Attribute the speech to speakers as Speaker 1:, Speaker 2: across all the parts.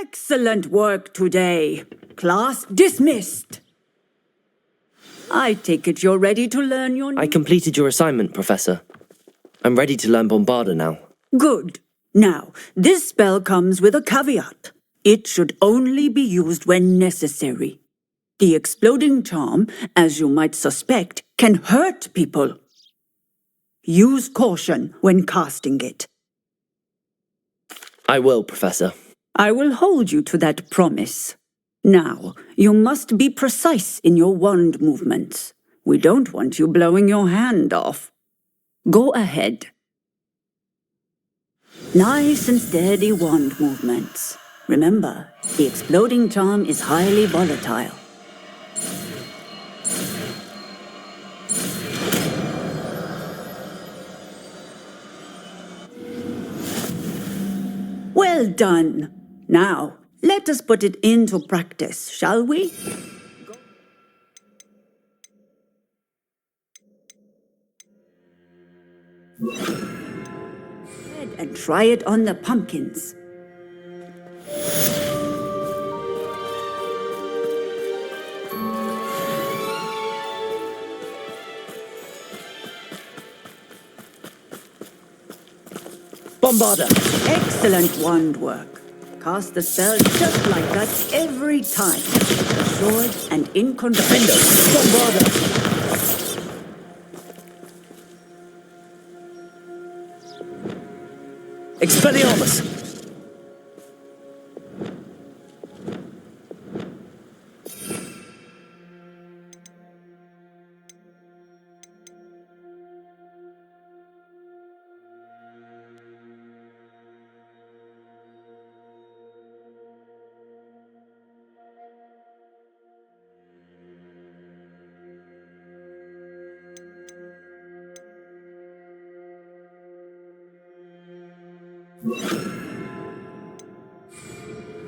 Speaker 1: Excellent work today. Class dismissed. I take it you're ready to learn your...
Speaker 2: I completed your assignment, Professor. I'm ready to learn Bombarda now.
Speaker 1: Good. Now, this spell comes with a caveat. It should only be used when necessary. The exploding charm, as you might suspect, can hurt people. Use caution when casting it.
Speaker 2: I will, Professor.
Speaker 1: I will hold you to that promise. Now, you must be precise in your wand movements. We don't want you blowing your hand off. Go ahead. Nice and steady wand movements. Remember, the exploding charm is highly volatile. Well done. Now, let us put it into practice, shall we? And try it on the pumpkins.
Speaker 2: Bombarda!
Speaker 1: Excellent wand work. Cast the spell just like that every time. Assured and in control.
Speaker 2: Defender! Bombarda! Expelliarmus!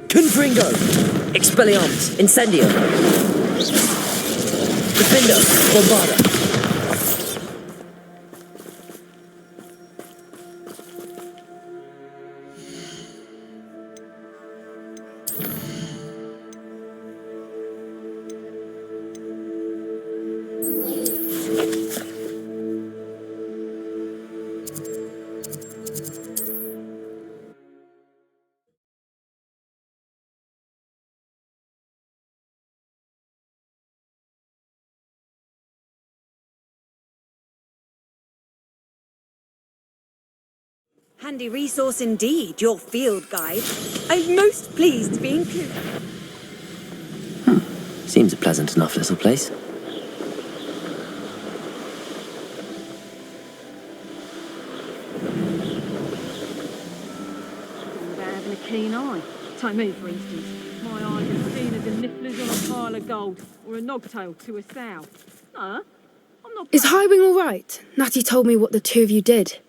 Speaker 2: Confringo! Expelliarmus! Incendio! Defender! Bombarda!
Speaker 1: Handy resource indeed, your field guide. I'm most pleased to be included.
Speaker 2: Seems a pleasant enough little place.
Speaker 3: About having a keen eye. Take me, for instance. My eyes are seen as a nifflers on a pile of gold, or a nogtail to a sow. No, I'm not...
Speaker 4: Is Highwing all right? Natty told me what the two of you did.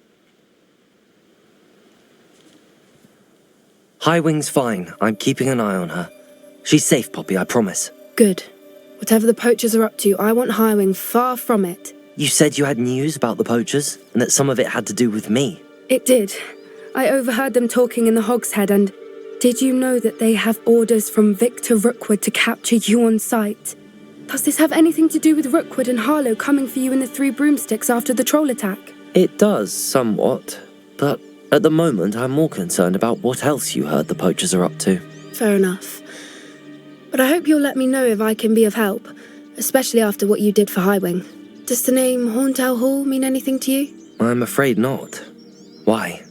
Speaker 2: Highwing's fine. I'm keeping an eye on her. She's safe, Poppy, I promise.
Speaker 4: Good. Whatever the poachers are up to, I want Highwing far from it.
Speaker 2: You said you had news about the poachers, and that some of it had to do with me.
Speaker 4: It did. I overheard them talking in the Hogshead, and did you know that they have orders from Victor Rookwood to capture you on sight? Does this have anything to do with Rookwood and Harlow coming for you in the Three Broomsticks after the troll attack?
Speaker 2: It does, somewhat, but at the moment I'm more concerned about what else you heard the poachers are up to.
Speaker 4: Fair enough. But I hope you'll let me know if I can be of help, especially after what you did for Highwing. Does the name Horntail Hall mean anything to you?
Speaker 2: I'm afraid not. Why?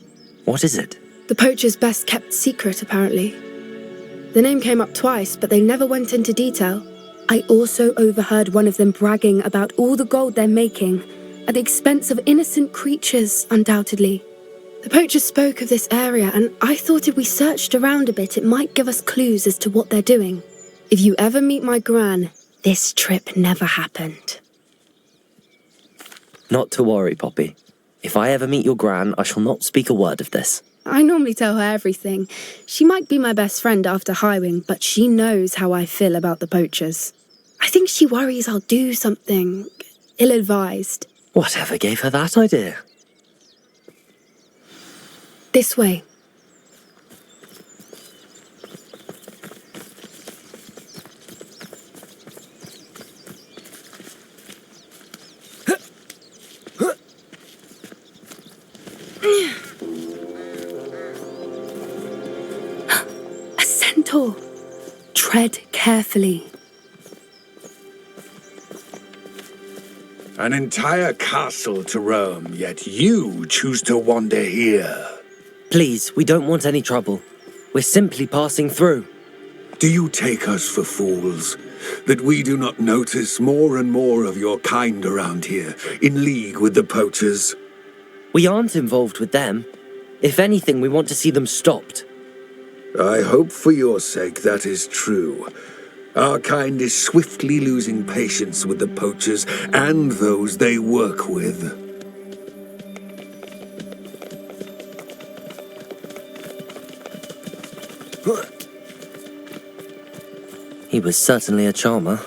Speaker 2: What is it?
Speaker 4: The poacher's best kept secret, apparently. The name came up twice, but they never went into detail. I also overheard one of them bragging about all the gold they're making, at the expense of innocent creatures, undoubtedly. The poachers spoke of this area, and I thought if we searched around a bit, it might give us clues as to what they're doing. If you ever meet my gran, this trip never happened.
Speaker 2: Not to worry, Poppy. If I ever meet your gran, I shall not speak a word of this.
Speaker 4: I normally tell her everything. She might be my best friend after Highwing, but she knows how I feel about the poachers. I think she worries I'll do something ill-advised.
Speaker 2: Whatever gave her that idea?
Speaker 4: This way. A centaur. Tread carefully.
Speaker 5: An entire castle to roam, yet you choose to wander here.
Speaker 2: Please, we don't want any trouble. We're simply passing through.
Speaker 5: Do you take us for fools? That we do not notice more and more of your kind around here, in league with the poachers?
Speaker 2: We aren't involved with them. If anything, we want to see them stopped.
Speaker 5: I hope for your sake that is true. Our kind is swiftly losing patience with the poachers and those they work with.
Speaker 2: He was certainly a charmer.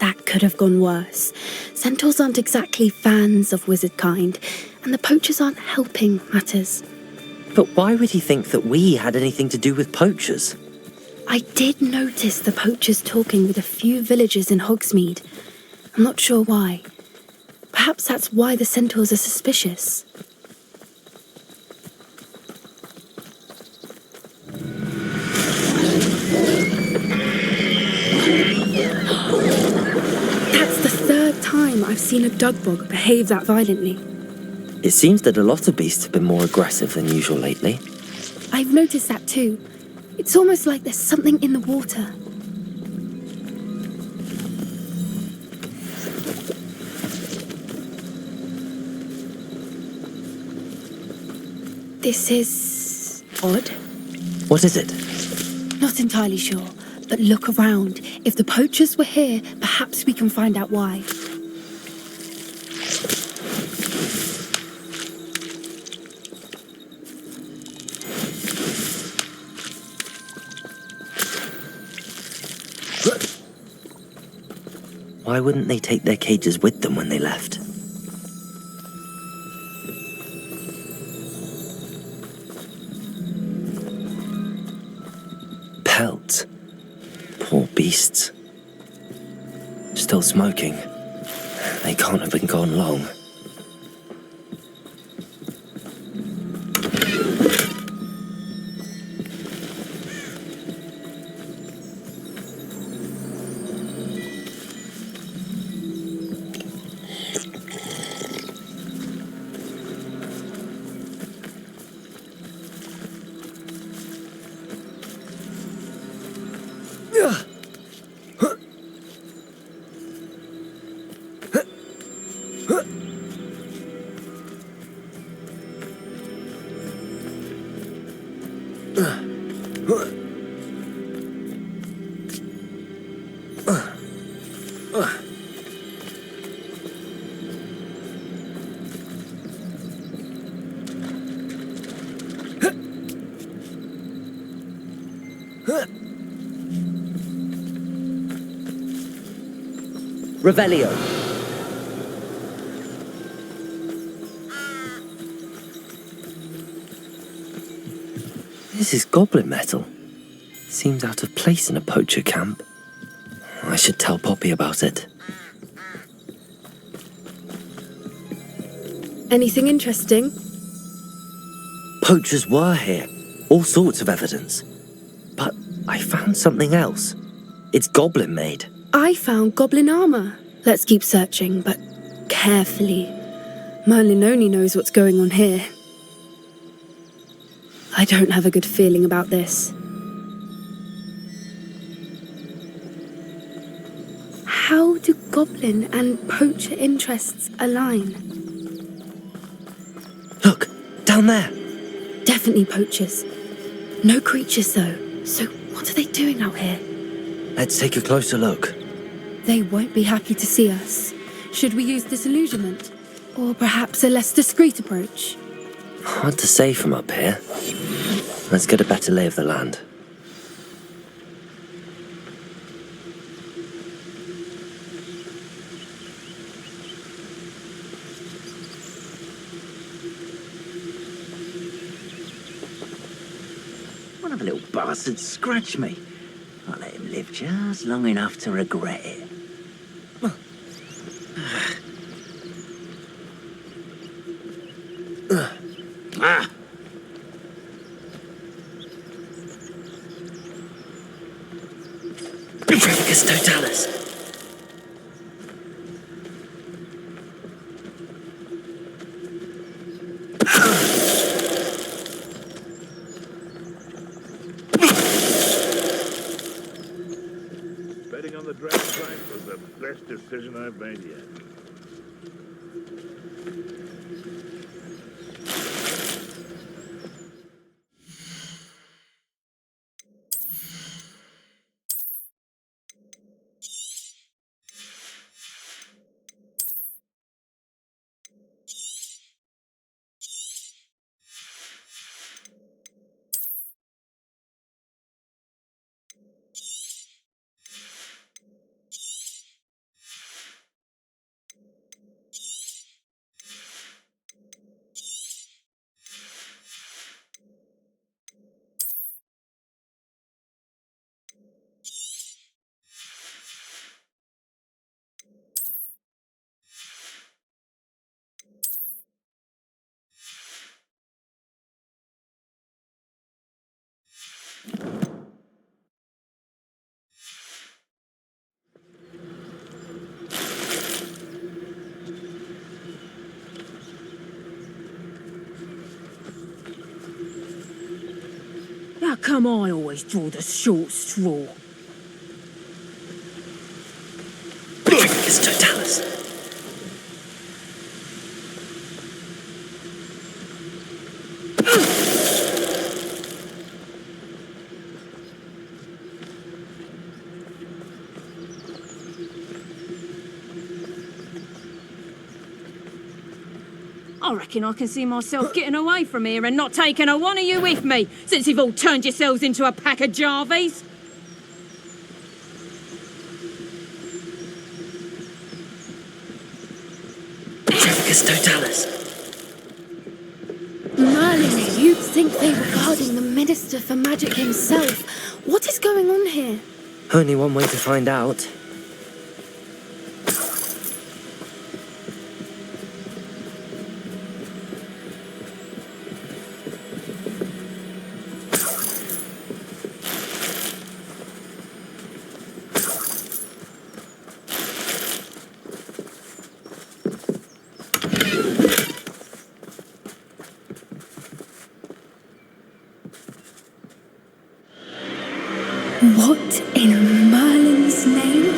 Speaker 4: That could have gone worse. Centaurs aren't exactly fans of wizard kind, and the poachers aren't helping matters.
Speaker 2: But why would he think that we had anything to do with poachers?
Speaker 4: I did notice the poachers talking with a few villagers in Hogsmeade. I'm not sure why. Perhaps that's why the centaurs are suspicious. That's the third time I've seen a dugbog behave that violently.
Speaker 2: It seems that a lot of beasts have been more aggressive than usual lately.
Speaker 4: I've noticed that too. It's almost like there's something in the water. This is odd.
Speaker 2: What is it?
Speaker 4: Not entirely sure, but look around. If the poachers were here, perhaps we can find out why.
Speaker 2: Why wouldn't they take their cages with them when they left? Pelts. Poor beasts. Still smoking. They can't have been gone long. Revelio. This is goblin metal. Seems out of place in a poacher camp. I should tell Poppy about it.
Speaker 4: Anything interesting?
Speaker 2: Poachers were here. All sorts of evidence. But I found something else. It's goblin made.
Speaker 4: I found goblin armor. Let's keep searching, but carefully. Merlin only knows what's going on here. I don't have a good feeling about this. How do goblin and poacher interests align?
Speaker 2: Look, down there.
Speaker 4: definitely poachers. No creatures, though. So what are they doing out here?
Speaker 2: Let's take a closer look.
Speaker 4: They won't be happy to see us. Should we use disillusionment? Or perhaps a less discreet approach?
Speaker 2: Hard to say from up here. Let's get a better lay of the land.
Speaker 6: One of the little bastards scratched me. I'll let him live just long enough to regret it. Ah!
Speaker 2: Trafficus totalis!
Speaker 7: Betting on the dragon fight was the best decision I've made yet.
Speaker 3: How come I always draw the short straw?
Speaker 2: Trafficus totalis!
Speaker 3: I reckon I can see myself getting away from here and not taking a one of you with me, since you've all turned yourselves into a pack of Jarvies.
Speaker 2: Trafficus totalis!
Speaker 4: Merlin, you'd think they were guarding the Minister for Magic himself. What is going on here?
Speaker 2: Only one way to find out.
Speaker 4: What in Merlin's name?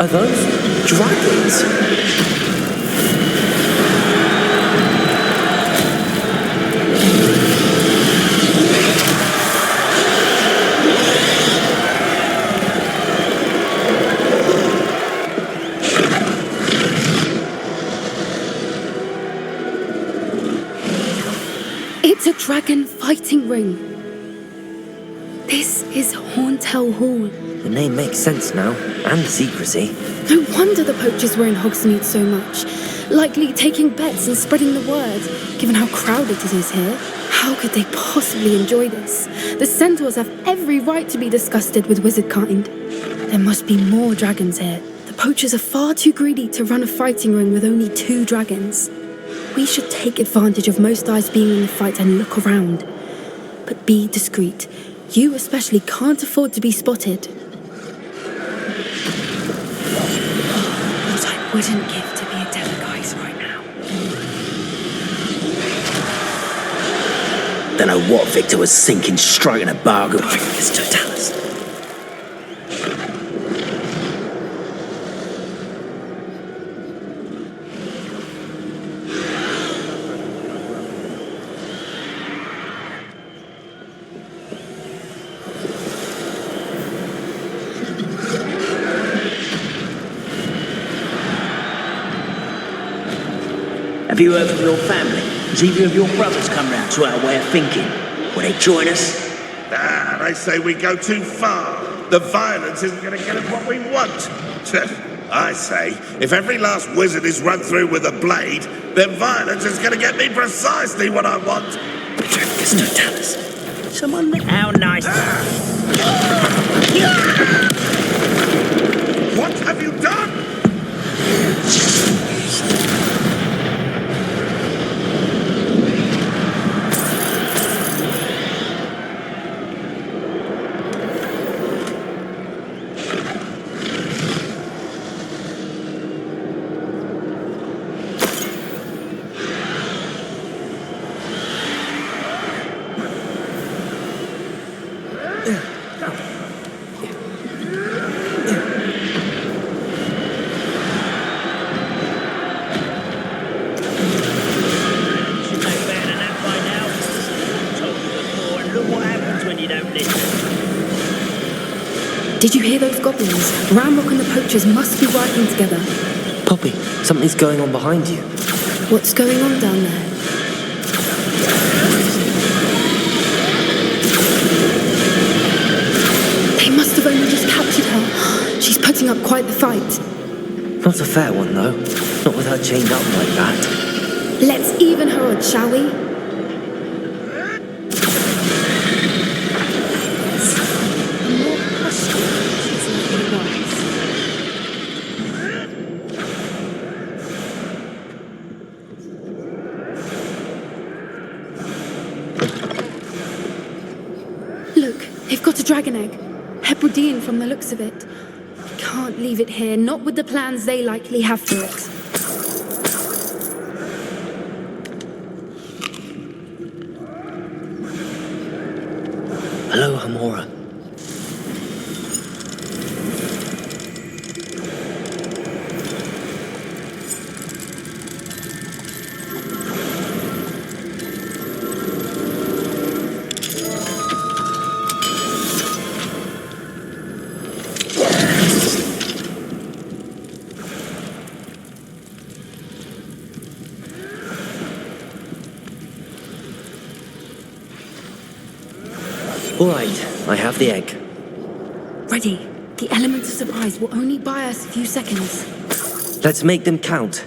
Speaker 2: Are those dragons?
Speaker 4: It's a dragon fighting ring. This is Horntail Hall.
Speaker 2: The name makes sense now, and the secrecy.
Speaker 4: No wonder the poachers were in Hogsmeade so much. Likely taking bets and spreading the word, given how crowded it is here. How could they possibly enjoy this? The centaurs have every right to be disgusted with wizard kind. There must be more dragons here. The poachers are far too greedy to run a fighting ring with only 2 dragons. We should take advantage of most eyes being in the fight and look around. But be discreet. You especially can't afford to be spotted. What I wouldn't give to be a Delegate right now.
Speaker 6: Don't know what Victor was thinking, striking a bargain.
Speaker 2: Trafficus totalis!
Speaker 6: Have you heard from your family? Has either of your brothers come round to our way of thinking? Will they join us?
Speaker 7: They say we go too far. The violence isn't going to get us what we want. I say, if every last wizard is run through with a blade, then violence is going to get me precisely what I want.
Speaker 2: Just don't tell us.
Speaker 6: Someone... How nice.
Speaker 7: What have you done?
Speaker 4: Did you hear those goblins? Ramrock and the poachers must be working together.
Speaker 2: Poppy, something's going on behind you.
Speaker 4: What's going on down there? They must have only just captured her. She's putting up quite the fight.
Speaker 2: Not a fair one, though. Not with her chained up like that.
Speaker 4: Let's even her odds, shall we? Look, they've got a dragon egg. Hebridean from the looks of it. Can't leave it here, not with the plans they likely have for it.
Speaker 2: Hello, Hamora. All right, I have the egg.
Speaker 4: Ready. The element of surprise will only buy us a few seconds.
Speaker 2: Let's make them count.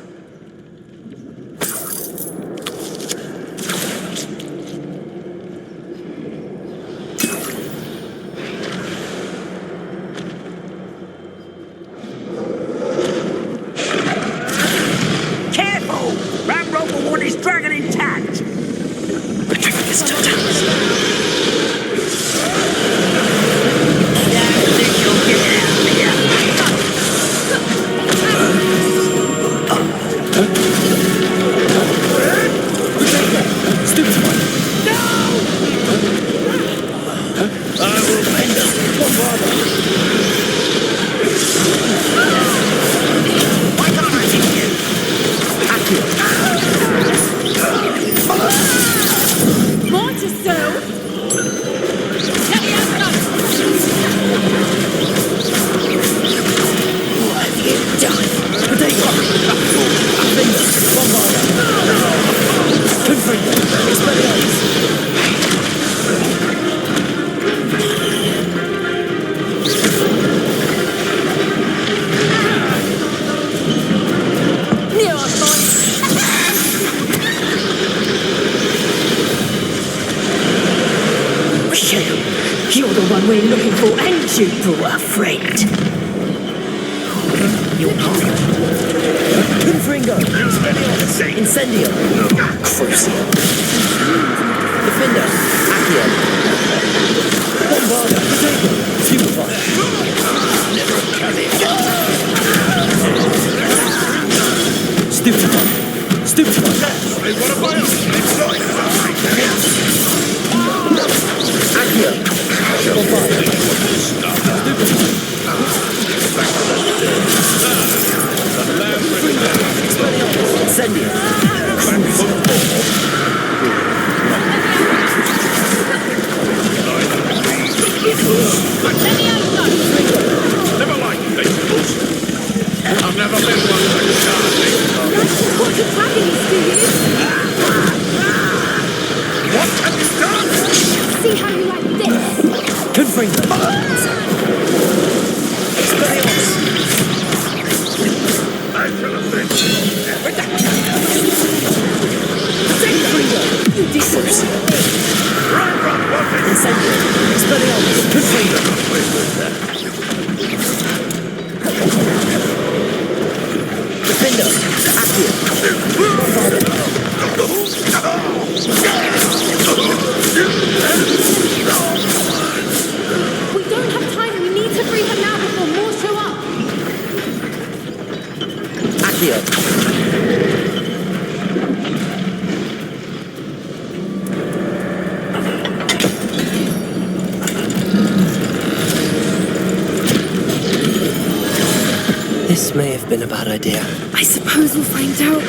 Speaker 6: Careful! Ramrock will want his dragon intact.
Speaker 2: Patricius, don't tell us.
Speaker 1: You're the one we're looking for, ain't you, poor friend?
Speaker 2: You're not. Confringo! Incendio! Crucio! Defender! Accio! Bombarda! Potato! Stupefy! Never a Stupefy! Stupefy!
Speaker 7: What about
Speaker 2: Accio! Bombarda! Incendio!
Speaker 7: Never liked vegetables. I've never been one for
Speaker 4: What a dragon is, do you?
Speaker 2: Freedom! Expelliarmus! You decent! Incendio! Expelliarmus! Freedom! Defender! Accio!
Speaker 4: We don't have time. We need to free him now before more show up.
Speaker 2: Accio! This may have been a bad idea.
Speaker 4: I suppose we'll find out.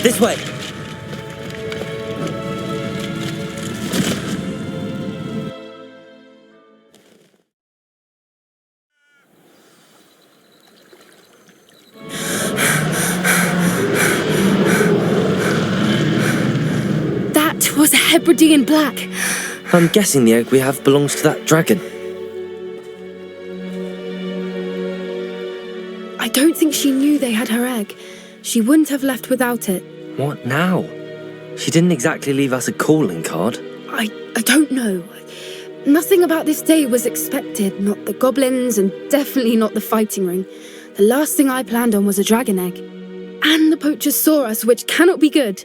Speaker 2: This way!
Speaker 4: That was a Hebridean black.
Speaker 2: I'm guessing the egg we have belongs to that dragon.
Speaker 4: I don't think she knew they had her egg. She wouldn't have left without it.
Speaker 2: What now? She didn't exactly leave us a calling card.
Speaker 4: I don't know. Nothing about this day was expected. Not the goblins and definitely not the fighting ring. The last thing I planned on was a dragon egg. And the poachers saw us, which cannot be good.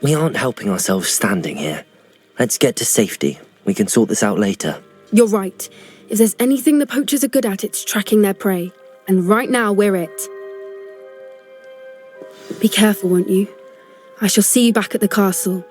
Speaker 2: We aren't helping ourselves standing here. Let's get to safety. We can sort this out later.
Speaker 4: You're right. If there's anything the poachers are good at, it's tracking their prey. And right now, we're it. Be careful, won't you? I shall see you back at the castle.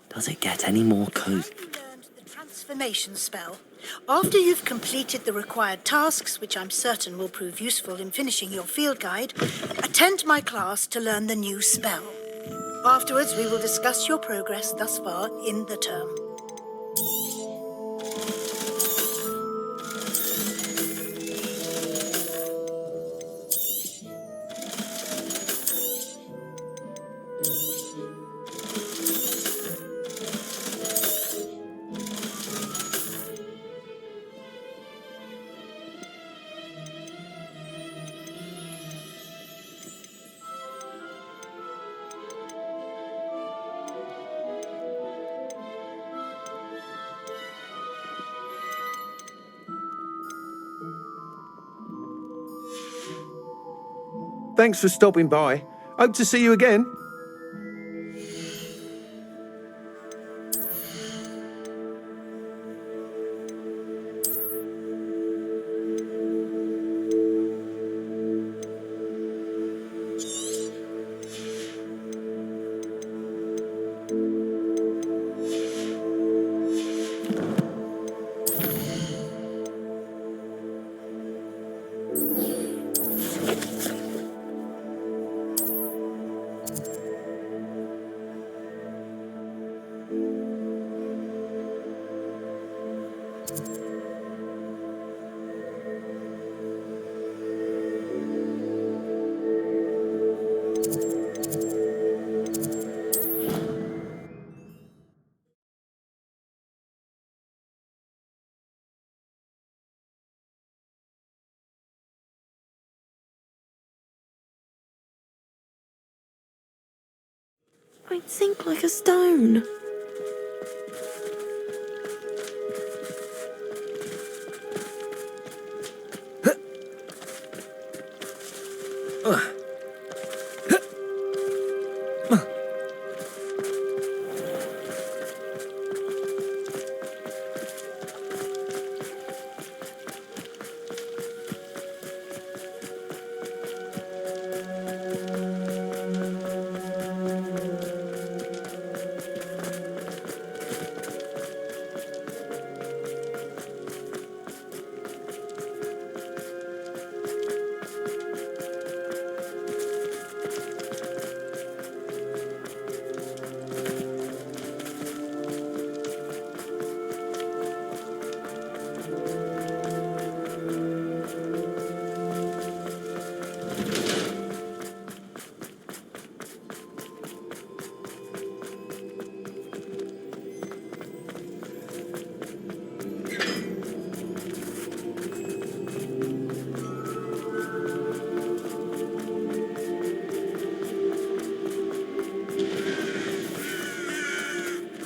Speaker 2: Does it get any more cozy?
Speaker 8: Have you learned the transformation spell? After you've completed the required tasks, which I'm certain will prove useful in finishing your field guide, attend my class to learn the new spell. Afterwards, we will discuss your progress thus far in the term.
Speaker 9: Thanks for stopping by. Hope to see you again. I'd sink like a stone.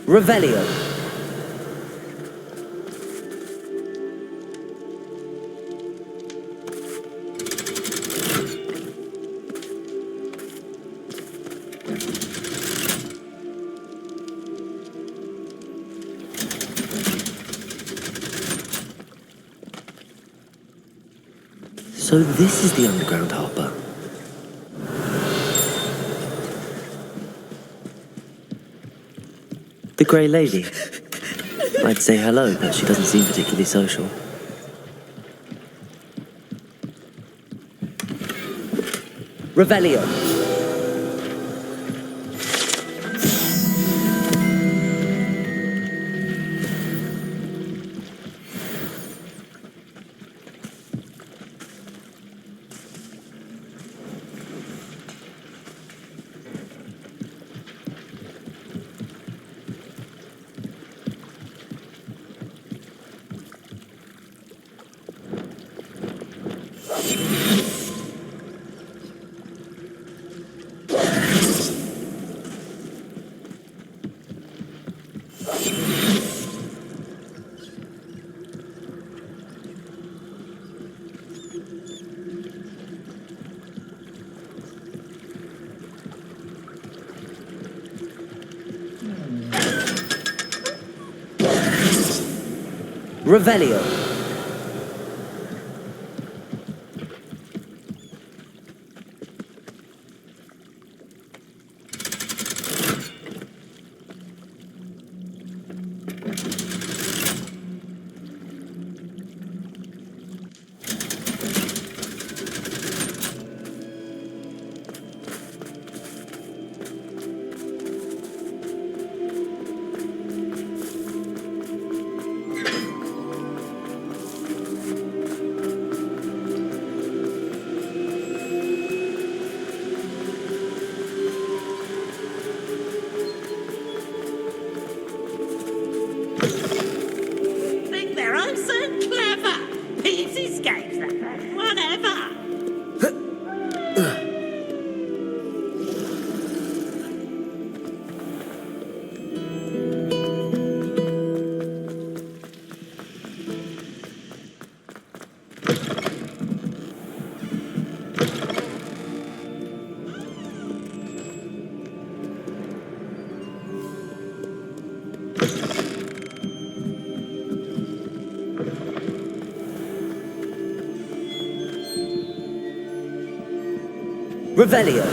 Speaker 2: Revelio. So this is the underground harbour. The Grey Lady. I'd say hello, but she doesn't seem particularly social. Revelio. Revelio.
Speaker 6: Think they're all so clever. Pete's escapes them. Whatever.
Speaker 2: Revelio.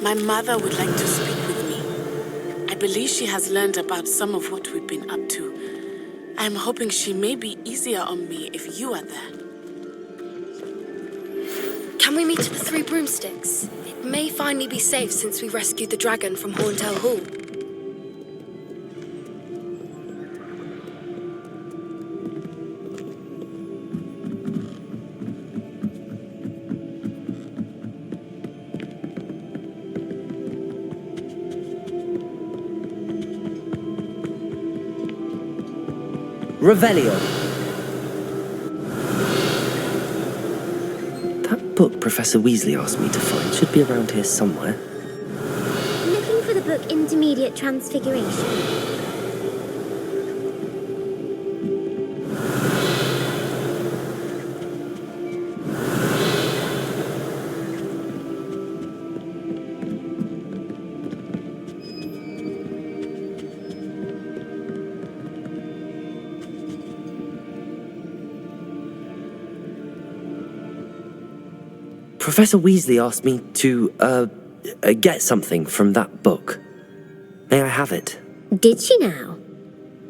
Speaker 10: My mother would like to speak with me. I believe she has learned about some of what we've been up to. I'm hoping she may be easier on me if you are there.
Speaker 4: Can we meet at the Three Broomsticks? It may finally be safe since we rescued the dragon from Horntail Hall.
Speaker 2: Revelio! That book Professor Weasley asked me to find should be around here somewhere.
Speaker 11: Looking for the book Intermediate Transfiguration.
Speaker 2: Professor Weasley asked me to, get something from that book. May I have it?
Speaker 11: Did she now?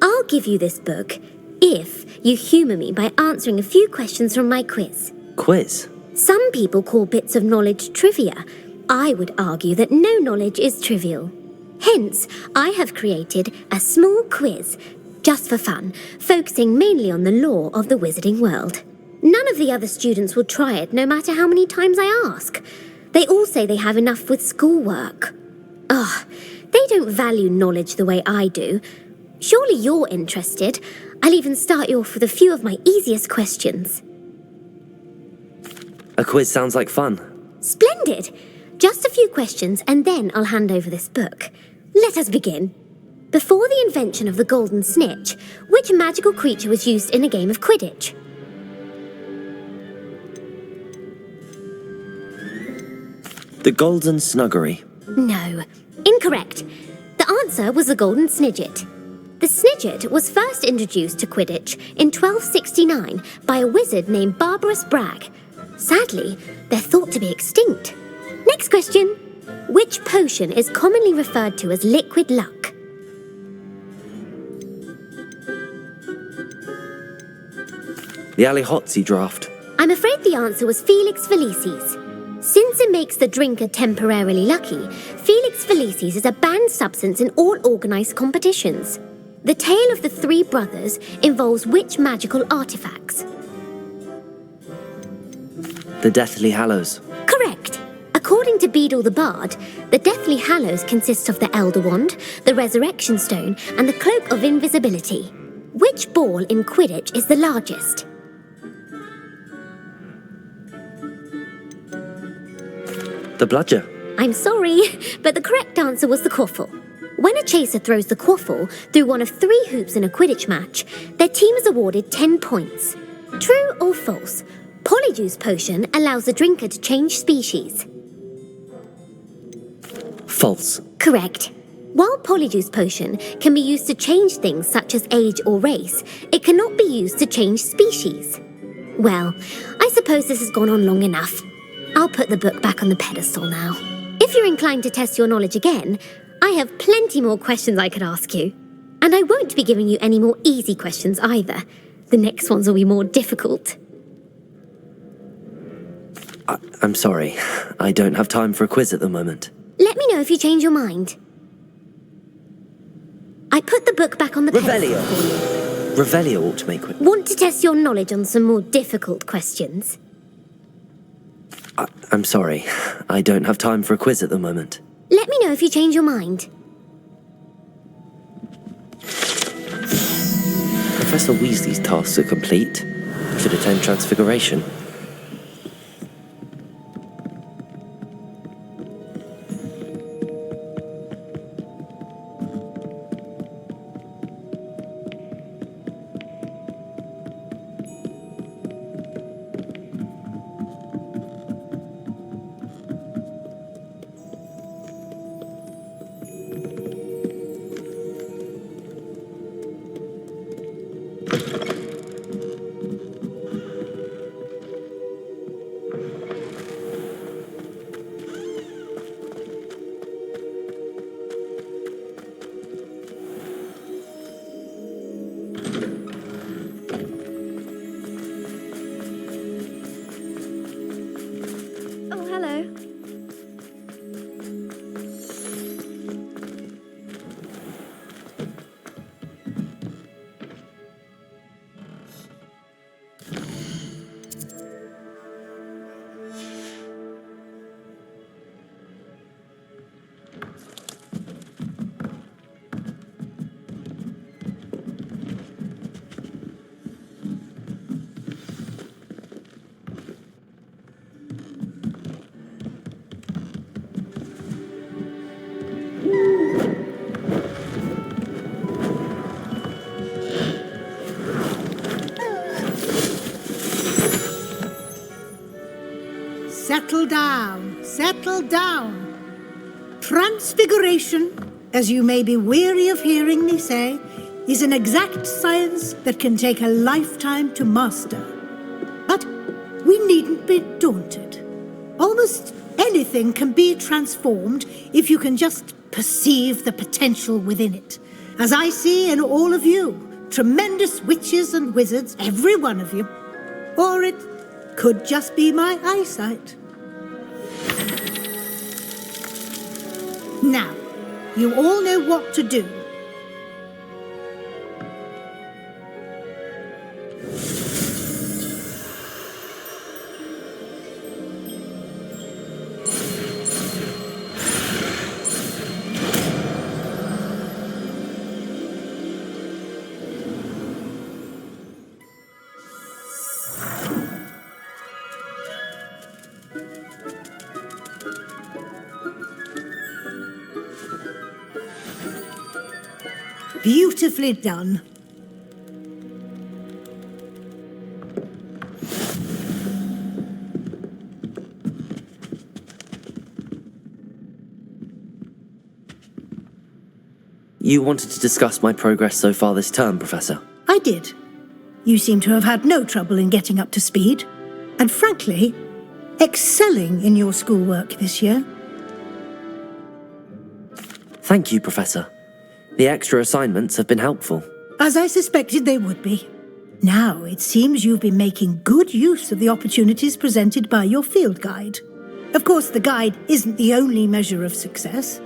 Speaker 11: I'll give you this book if you humour me by answering a few questions from my quiz.
Speaker 2: Quiz?
Speaker 11: Some people call bits of knowledge trivia. I would argue that no knowledge is trivial. Hence, I have created a small quiz, just for fun, focusing mainly on the lore of the wizarding world. None of the other students will try it, no matter how many times I ask. They all say they have enough with schoolwork. Ugh, they don't value knowledge the way I do. Surely you're interested. I'll even start you off with a few of my easiest questions.
Speaker 2: A quiz sounds like fun.
Speaker 11: Splendid! Just a few questions and then I'll hand over this book. Let us begin. Before the invention of the golden snitch, which magical creature was used in a game of Quidditch?
Speaker 2: The Golden Snuggery.
Speaker 11: No, incorrect. The answer was the golden snidget. The snidget was first introduced to Quidditch in 1269 by a wizard named Barbarous Bragg. Sadly, they're thought to be extinct. Next question. Which potion is commonly referred to as liquid luck?
Speaker 2: The Allihotzi draft.
Speaker 11: I'm afraid the answer was Felix Felicis. Since it makes the drinker temporarily lucky, Felix Felicis is a banned substance in all organised competitions. The tale of the three brothers involves which magical artifacts?
Speaker 2: The Deathly Hallows.
Speaker 11: Correct. According to Beedle the Bard, the Deathly Hallows consists of the Elder Wand, the Resurrection Stone, and the Cloak of Invisibility. Which ball in Quidditch is the largest?
Speaker 2: The Bludger.
Speaker 11: I'm sorry, but the correct answer was the Quaffle. When a chaser throws the Quaffle through one of 3 hoops in a Quidditch match, their team is awarded 10 points. True or false? Polyjuice Potion allows the drinker to change species.
Speaker 2: False.
Speaker 11: Correct. While Polyjuice Potion can be used to change things such as age or race, it cannot be used to change species. Well, I suppose this has gone on long enough. I'll put the book back on the pedestal now. If you're inclined to test your knowledge again, I have plenty more questions I could ask you. And I won't be giving you any more easy questions either. The next ones will be more difficult.
Speaker 2: I'm sorry. I don't have time for a quiz at the moment.
Speaker 11: Let me know if you change your mind. I put the book back on the pedestal for you.
Speaker 2: Revelio ought to make it.
Speaker 11: Want to test your knowledge on some more difficult questions?
Speaker 2: I'm sorry. I don't have time for a quiz at the moment.
Speaker 11: Let me know if you change your mind.
Speaker 2: Professor Weasley's tasks are complete. Should attend Transfiguration.
Speaker 8: Settle down. Settle down. Transfiguration, as you may be weary of hearing me say, is an exact science that can take a lifetime to master. But we needn't be daunted. Almost anything can be transformed if you can just perceive the potential within it. As I see in all of you, tremendous witches and wizards, every one of you. Or it could just be my eyesight. Now, you all know what to do. Beautifully done.
Speaker 2: You wanted to discuss my progress so far this term, Professor?
Speaker 8: I did. You seem to have had no trouble in getting up to speed, and frankly, excelling in your schoolwork this year.
Speaker 2: Thank you, Professor. The extra assignments have been helpful.
Speaker 8: As I suspected they would be. Now, it seems you've been making good use of the opportunities presented by your field guide. Of course, the guide isn't the only measure of success.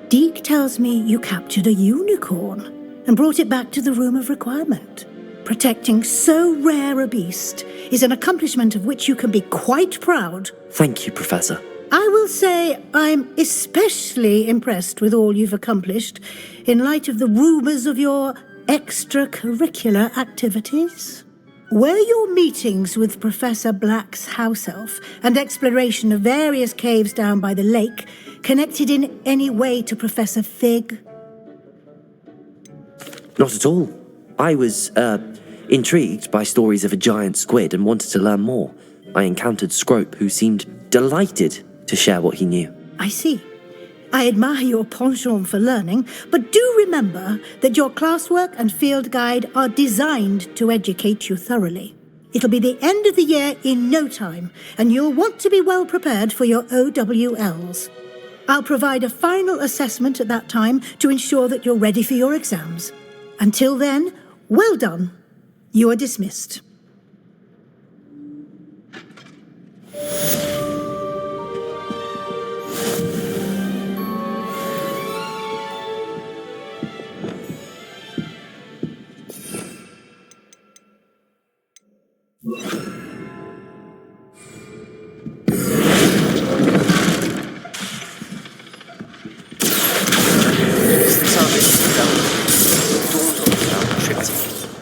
Speaker 8: Deke tells me you captured a unicorn and brought it back to the Room of Requirement. Protecting so rare a beast is an accomplishment of which you can be quite proud.
Speaker 2: Thank you, Professor.
Speaker 8: I will say I'm especially impressed with all you've accomplished in light of the rumours of your extracurricular activities. Were your meetings with Professor Black's house elf and exploration of various caves down by the lake connected in any way to Professor Fig?
Speaker 2: Not at all. I was, intrigued by stories of a giant squid and wanted to learn more. I encountered Scrope, who seemed delighted to share what he knew.
Speaker 8: I see. I admire your penchant for learning, but do remember that your classwork and field guide are designed to educate you thoroughly. It'll be the end of the year in no time, and you'll want to be well prepared for your OWLs. I'll provide a final assessment at that time to ensure that you're ready for your exams. Until then, well done. You are dismissed.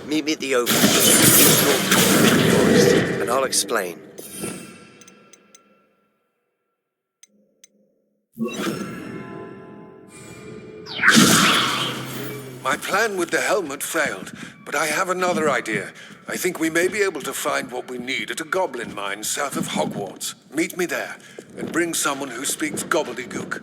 Speaker 12: Meet me at the open forest, and I'll explain.
Speaker 5: My plan with the helmet failed, but I have another idea. I think we may be able to find what we need at a goblin mine south of Hogwarts. Meet me there, and bring someone who speaks gobbledygook.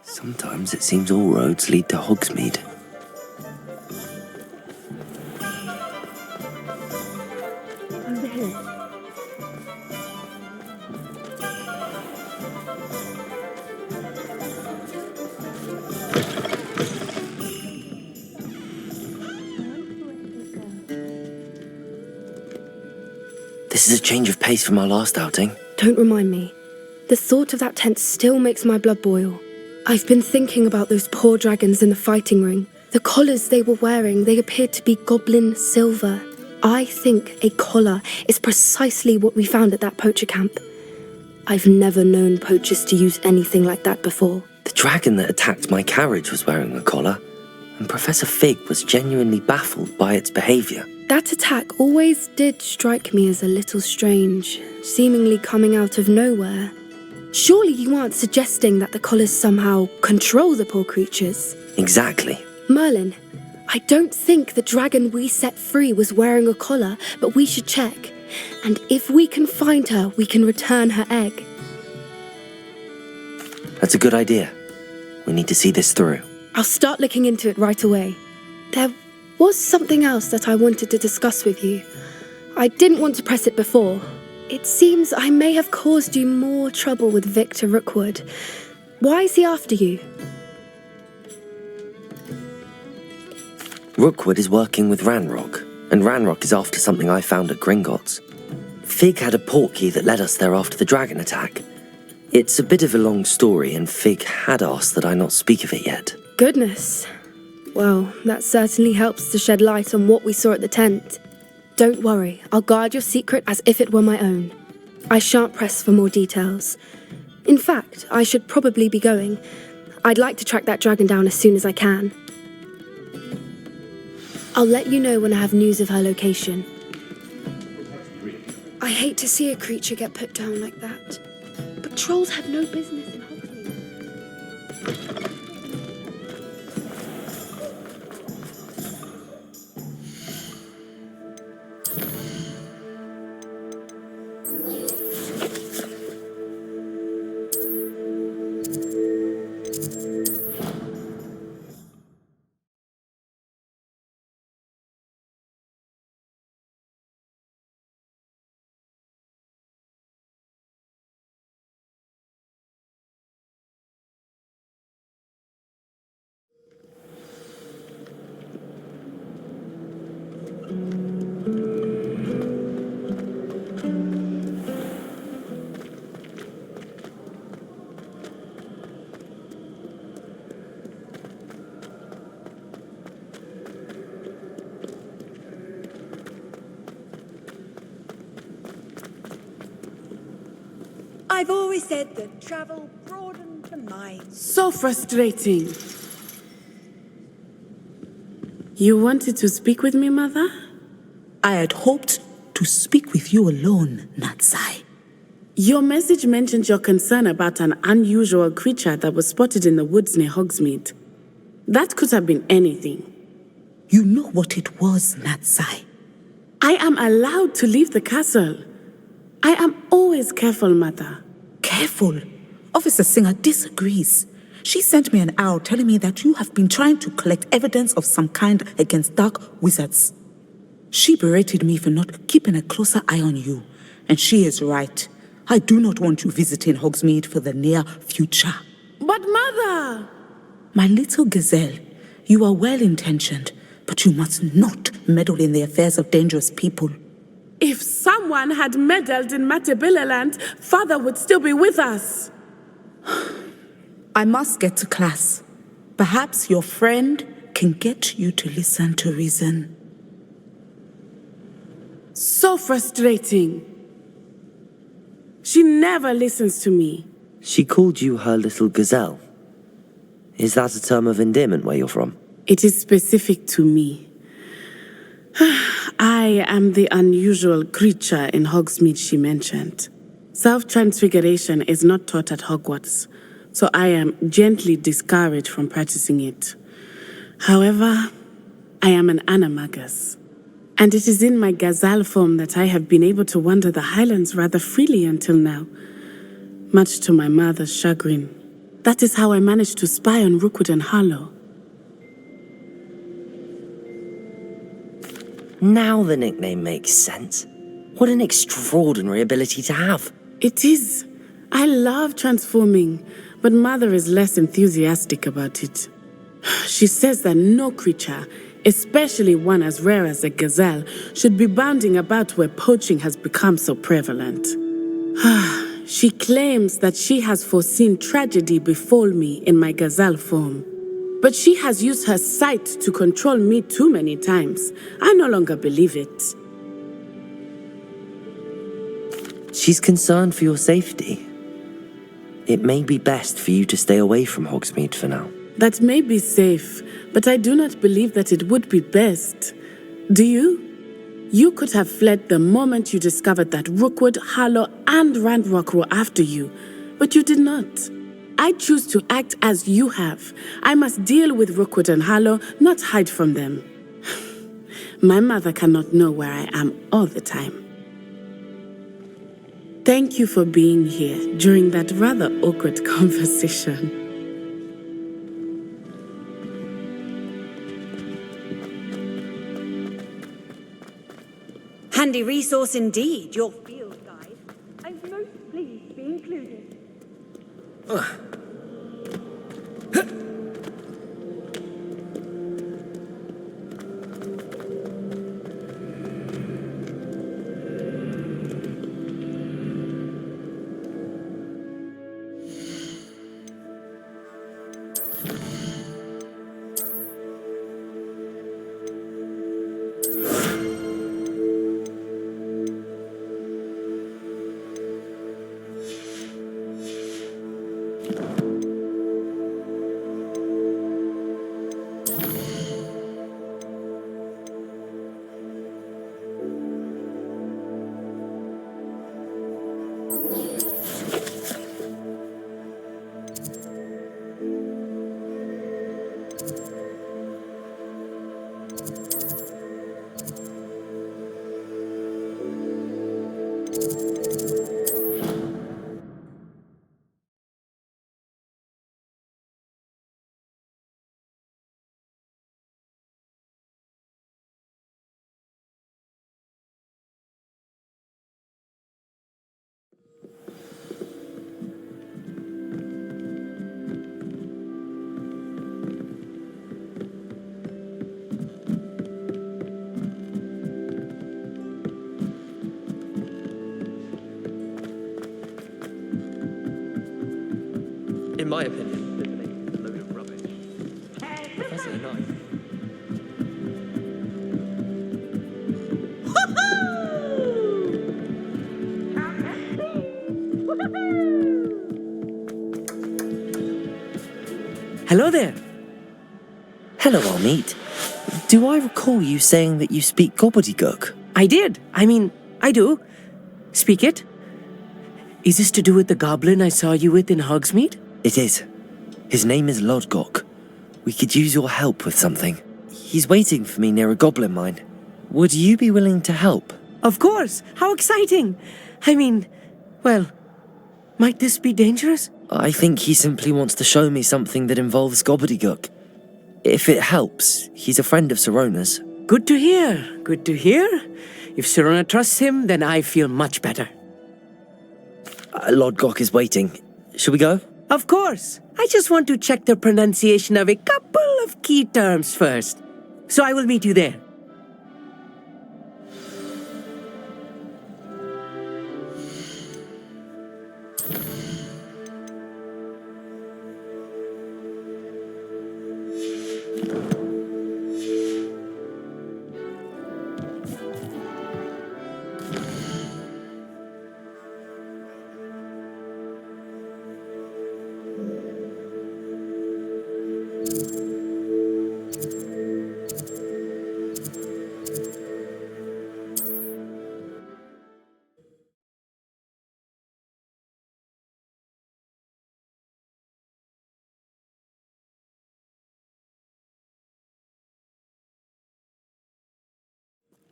Speaker 2: Sometimes it seems all roads lead to Hogsmeade.
Speaker 4: Over here.
Speaker 2: This is a change of pace from our last outing.
Speaker 4: Don't remind me. The thought of that tent still makes my blood boil. I've been thinking about those poor dragons in the fighting ring. The collars they were wearing, they appeared to be goblin silver. I think a collar is precisely what we found at that poacher camp. I've never known poachers to use anything like that before.
Speaker 2: The dragon that attacked my carriage was wearing a collar, and Professor Fig was genuinely baffled by its behaviour.
Speaker 4: That attack always did strike me as a little strange, seemingly coming out of nowhere. Surely you aren't suggesting that the collars somehow control the poor creatures?
Speaker 2: Exactly.
Speaker 4: Merlin, I don't think the dragon we set free was wearing a collar, but we should check. And if we can find her, we can return her egg.
Speaker 2: That's a good idea. We need to see this through.
Speaker 4: I'll start looking into it right away. There was something else that I wanted to discuss with you. I didn't want to press it before. It seems I may have caused you more trouble with Victor Rookwood. Why is he after you?
Speaker 2: Rookwood is working with Ranrock, and Ranrock is after something I found at Gringotts. Fig had a portkey that led us there after the dragon attack. It's a bit of a long story, and Fig had asked that I not speak of it yet.
Speaker 4: Goodness. Well, that certainly helps to shed light on what we saw at the tent. Don't worry, I'll guard your secret as if it were my own. I shan't press for more details. In fact, I should probably be going. I'd like to track that dragon down as soon as I can. I'll let you know when I have news of her location. I hate to see a creature get put down like that. But trolls have no business in Hogsmeade.
Speaker 1: I've always said that travel broadens the mind.
Speaker 13: So frustrating. You wanted to speak with me, Mother?
Speaker 14: I had hoped to speak with you alone, Natsai.
Speaker 13: Your message mentioned your concern about an unusual creature that was spotted in the woods near Hogsmeade. That could have been anything.
Speaker 14: You know what it was, Natsai.
Speaker 13: I am allowed to leave the castle. I am always careful, Mother.
Speaker 14: Careful? Officer Singer disagrees. She sent me an owl telling me that you have been trying to collect evidence of some kind against dark wizards. She berated me for not keeping a closer eye on you, and she is right. I do not want you visiting Hogsmeade for the near future.
Speaker 13: But Mother!
Speaker 14: My little gazelle, you are well-intentioned, but you must not meddle in the affairs of dangerous people.
Speaker 13: If someone had meddled in Matabeleland, Father would still be with us.
Speaker 14: I must get to class. Perhaps your friend can get you to listen to reason.
Speaker 13: So frustrating. She never listens to me.
Speaker 2: She called you her little gazelle. Is that a term of endearment where you're from?
Speaker 13: It is specific to me. I am the unusual creature in Hogsmeade she mentioned. Self-transfiguration is not taught at Hogwarts, so I am gently discouraged from practicing it. However, I am an animagus, and it is in my gazelle form that I have been able to wander the Highlands rather freely until now, much to my mother's chagrin. That is how I managed to spy on Rookwood and Harlow.
Speaker 2: Now the nickname makes sense. What an extraordinary ability to have.
Speaker 13: It is. I love transforming, but Mother is less enthusiastic about it. She says that no creature, especially one as rare as a gazelle, should be bounding about where poaching has become so prevalent. She claims that she has foreseen tragedy befall me in my gazelle form. But she has used her sight to control me too many times. I no longer believe it.
Speaker 2: She's concerned for your safety. It may be best for you to stay away from Hogsmeade for now.
Speaker 13: That may be safe, but I do not believe that it would be best. Do you? You could have fled the moment you discovered that Rookwood, Harlow, and Ranrock were after you, but you did not. I choose to act as you have. I must deal with Rookwood and Harlow, not hide from them. My mother cannot know where I am all the time. Thank you for being here during that rather awkward conversation.
Speaker 1: Handy resource indeed, your field guide. I'm most pleased to be included.
Speaker 2: In my opinion, dueling is a load of rubbish. Professor Knight.
Speaker 15: Hello there.
Speaker 2: Hello, Almeet. Do I recall you saying that you speak gobbledygook?
Speaker 15: I did. I do. Speak it. Is this to do with the goblin I saw you with in Hogsmeade?
Speaker 2: It is. His name is Lodgok. We could use your help with something. He's waiting for me near a goblin mine. Would you be willing to help?
Speaker 15: Of course. How exciting. Well, might this be dangerous?
Speaker 2: I think he simply wants to show me something that involves gobbledygook. If it helps, he's a friend of Sirona's.
Speaker 15: Good to hear. Good to hear. If Sirona trusts him, then I feel much better.
Speaker 2: Lodgok is waiting. Shall we go?
Speaker 15: Of course. I just want to check the pronunciation of a couple of key terms first. So I will meet you there.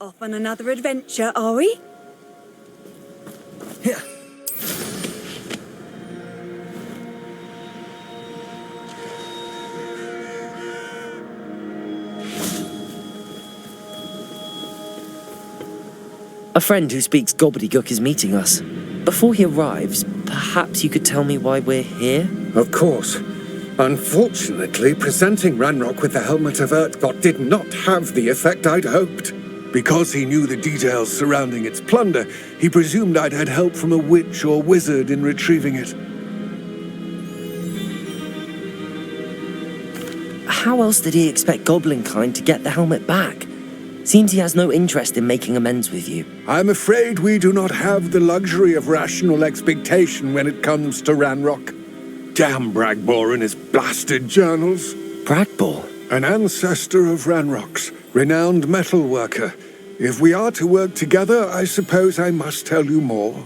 Speaker 1: Off on another adventure, are we?
Speaker 2: Yeah. A friend who speaks gobbledygook is meeting us. Before he arrives, perhaps you could tell me why we're here?
Speaker 5: Of course. Unfortunately, presenting Ranrock with the Helmet of Urtkot did not have the effect I'd hoped. Because he knew the details surrounding its plunder, he presumed I'd had help from a witch or wizard in retrieving it.
Speaker 2: How else did he expect Goblinkind to get the helmet back? Seems he has no interest in making amends with you.
Speaker 5: I'm afraid we do not have the luxury of rational expectation when it comes to Ranrock. Damn Bragbor and his blasted journals.
Speaker 2: Bragbor?
Speaker 5: An ancestor of Ranrock's, renowned metal worker. If we are to work together, I suppose I must tell you more.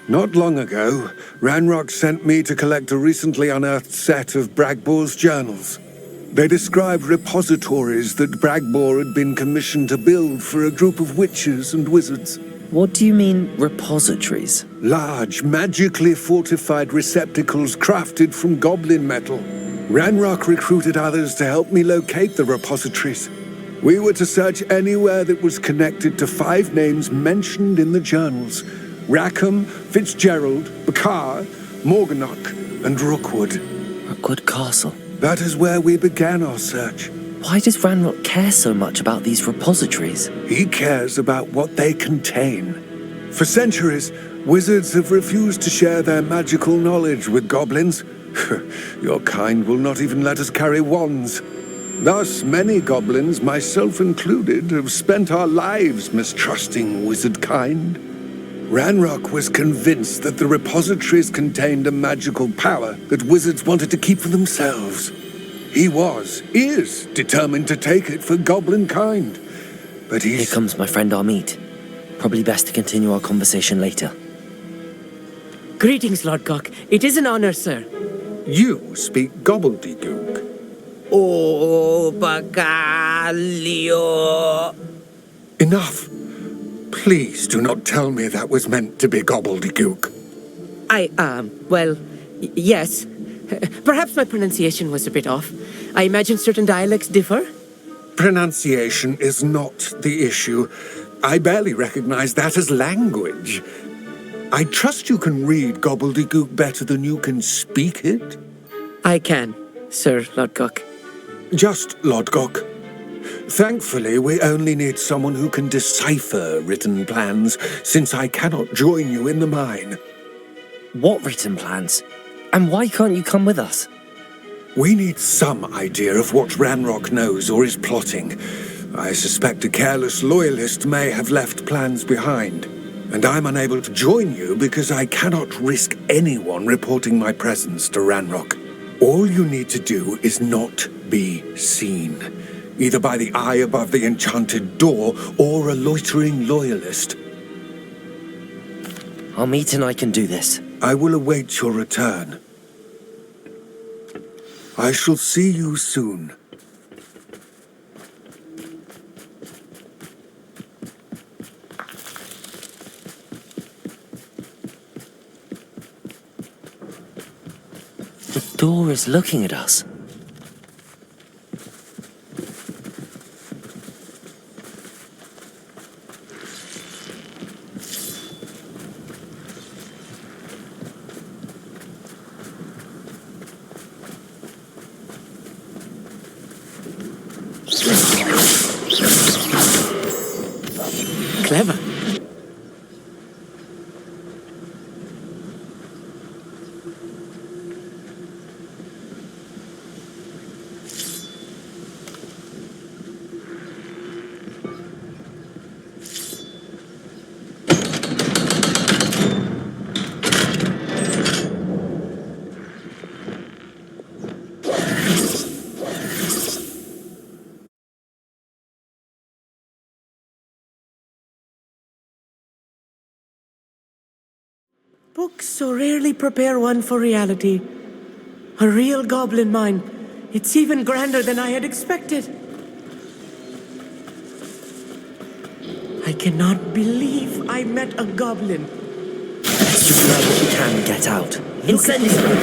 Speaker 5: Not long ago, Ranrock sent me to collect a recently unearthed set of Bragbor's journals. They described repositories that Bragbor had been commissioned to build for a group of witches and wizards.
Speaker 2: What do you mean, repositories?
Speaker 5: Large, magically fortified receptacles crafted from goblin metal. Ranrock recruited others to help me locate the repositories. We were to search anywhere that was connected to 5 names mentioned in the journals: Rackham, Fitzgerald, Bakar, Morganach, and Rookwood.
Speaker 2: Rookwood Castle.
Speaker 5: That is where we began our search.
Speaker 2: Why does Ranrock care so much about these repositories?
Speaker 5: He cares about what they contain. For centuries, wizards have refused to share their magical knowledge with goblins. Your kind will not even let us carry wands. Thus, many goblins, myself included, have spent our lives mistrusting wizard kind. Ranrock was convinced that the repositories contained a magical power that wizards wanted to keep for themselves. He is determined to take it for goblin kind. But
Speaker 2: Here comes my friend Amit. Probably best to continue our conversation later.
Speaker 15: Greetings, Lord Cock. It is an honor, sir.
Speaker 5: You speak gobbledygook.
Speaker 6: Oh, VirtusLeo.
Speaker 5: Enough. Please do not tell me that was meant to be gobbledygook.
Speaker 15: Yes. Perhaps my pronunciation was a bit off. I imagine certain dialects differ.
Speaker 5: Pronunciation is not the issue. I barely recognize that as language. I trust you can read gobbledygook better than you can speak it?
Speaker 15: I can, Sir Lodgok.
Speaker 5: Just Lodgok. Thankfully, we only need someone who can decipher written plans, since I cannot join you in the mine.
Speaker 2: What written plans? And why can't you come with us?
Speaker 5: We need some idea of what Ranrock knows or is plotting. I suspect a careless loyalist may have left plans behind. And I'm unable to join you because I cannot risk anyone reporting my presence to Ranrock. All you need to do is not be seen, either by the eye above the enchanted door or a loitering loyalist.
Speaker 2: Amit and I can do this.
Speaker 5: I will await your return. I shall see you soon.
Speaker 2: The door is looking at us.
Speaker 15: Clever. Books so rarely prepare one for reality. A real goblin mine. It's even grander than I had expected. I cannot believe I met a goblin.
Speaker 2: Let's just learn what we can and get out.
Speaker 15: Incendiary!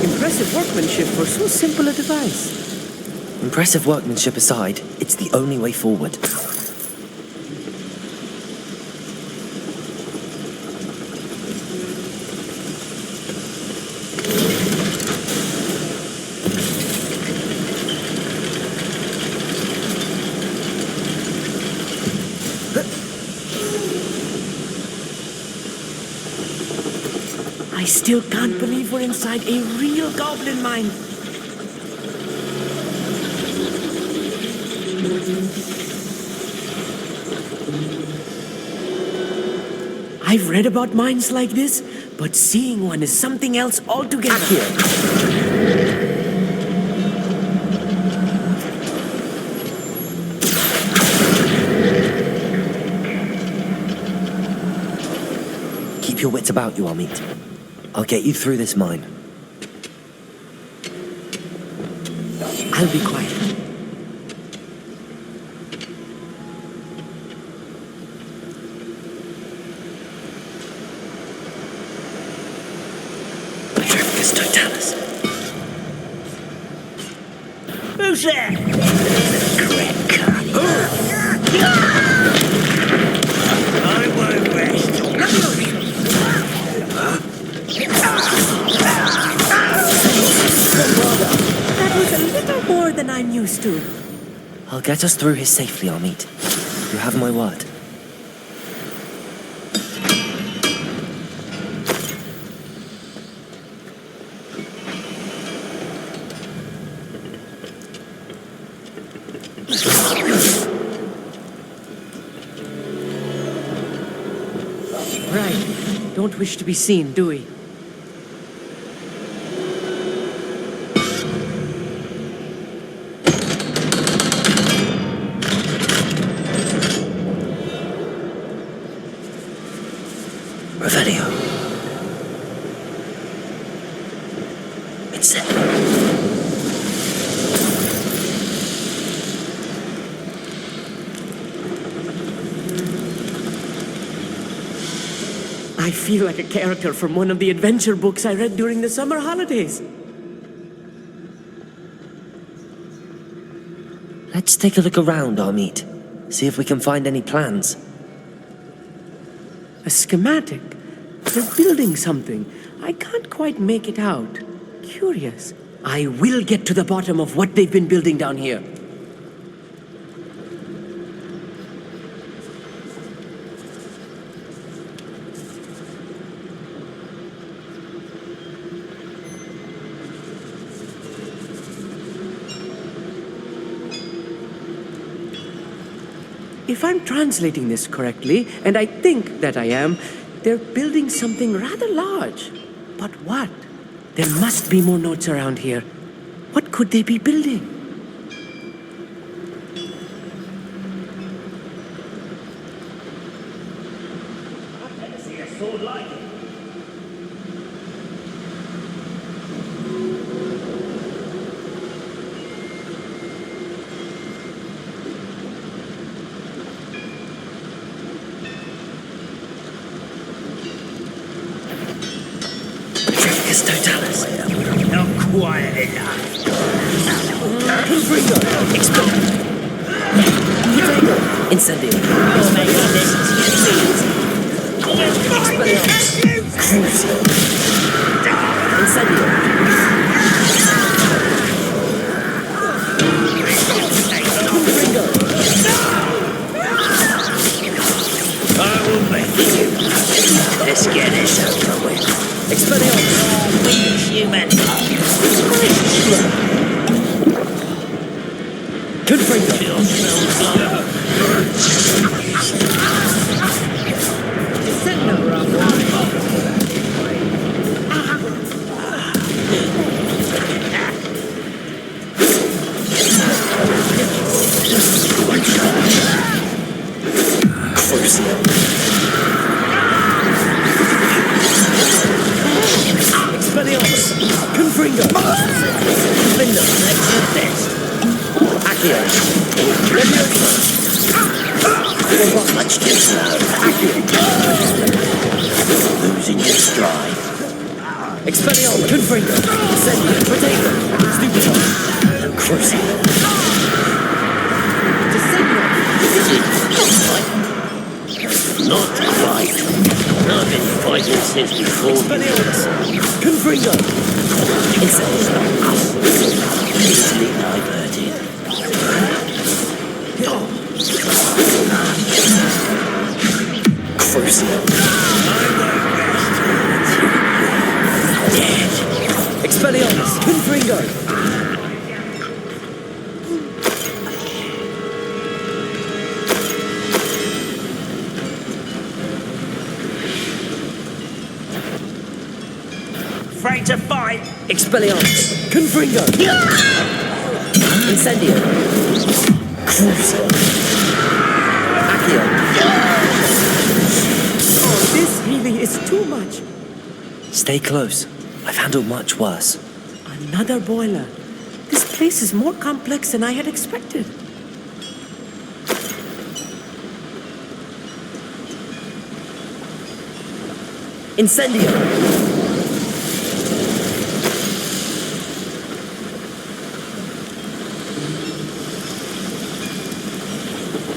Speaker 15: Impressive workmanship for so simple a device.
Speaker 2: Impressive workmanship aside, it's the only way forward.
Speaker 15: I still can't believe we're inside a real goblin mine. I've read about mines like this, but seeing one is something else altogether.
Speaker 2: Keep your wits about you, Amit. I'll get you through this mine.
Speaker 15: I'll be quiet.
Speaker 6: Who's there? I won't rest.
Speaker 15: That was a little more than I'm used to.
Speaker 2: I'll get us through here safely, Amit. You have my word.
Speaker 15: Right. Don't wish to be seen, do we?
Speaker 2: VirtusLeo. It's set.
Speaker 15: I feel like a character from one of the adventure books I read during the summer holidays.
Speaker 2: Let's take a look around, Amit. See if we can find any plans.
Speaker 15: A schematic? They're building something. I can't quite make it out. Curious. I will get to the bottom of what they've been building down here. If I'm translating this correctly, and I think that I am, they're building something rather large. But what? There must be more notes around here. What could they be building?
Speaker 6: I've never seen a sword like it.
Speaker 2: Totalis.
Speaker 6: Not quiet enough.
Speaker 2: Incendio.
Speaker 6: I will make you. Let's get this over with.
Speaker 2: Expelliarmus!
Speaker 6: We human.
Speaker 2: Expelliarmus! Confringo! Defender! Next your best! Accio! Leviosa! You're not much too slow. Accio! Losing your stride. Expelliarmus! Confringo! Incendio! Potato! Stupidon! Crucio!
Speaker 6: Not quite. I've been fighting since before.
Speaker 2: Expelliarmus! Confringo! Incendio!
Speaker 6: Easily diverted.
Speaker 2: Crucio!
Speaker 6: to fight.
Speaker 2: Expelliarmus! Confringo! Incendio! Crucio! Accio!
Speaker 15: Oh, this really is too much.
Speaker 2: Stay close. I've handled much worse.
Speaker 15: Another boiler. This place is more complex than I had expected.
Speaker 2: Incendio!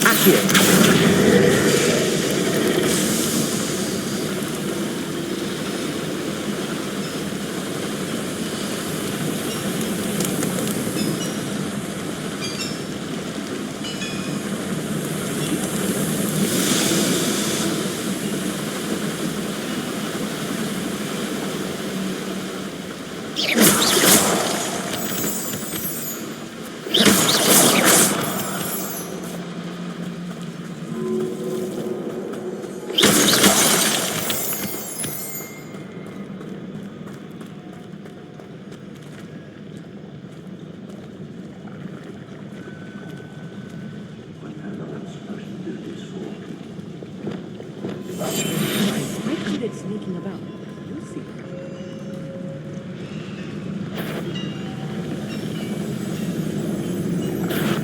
Speaker 2: Accio!
Speaker 15: Sneaking about. You'll see.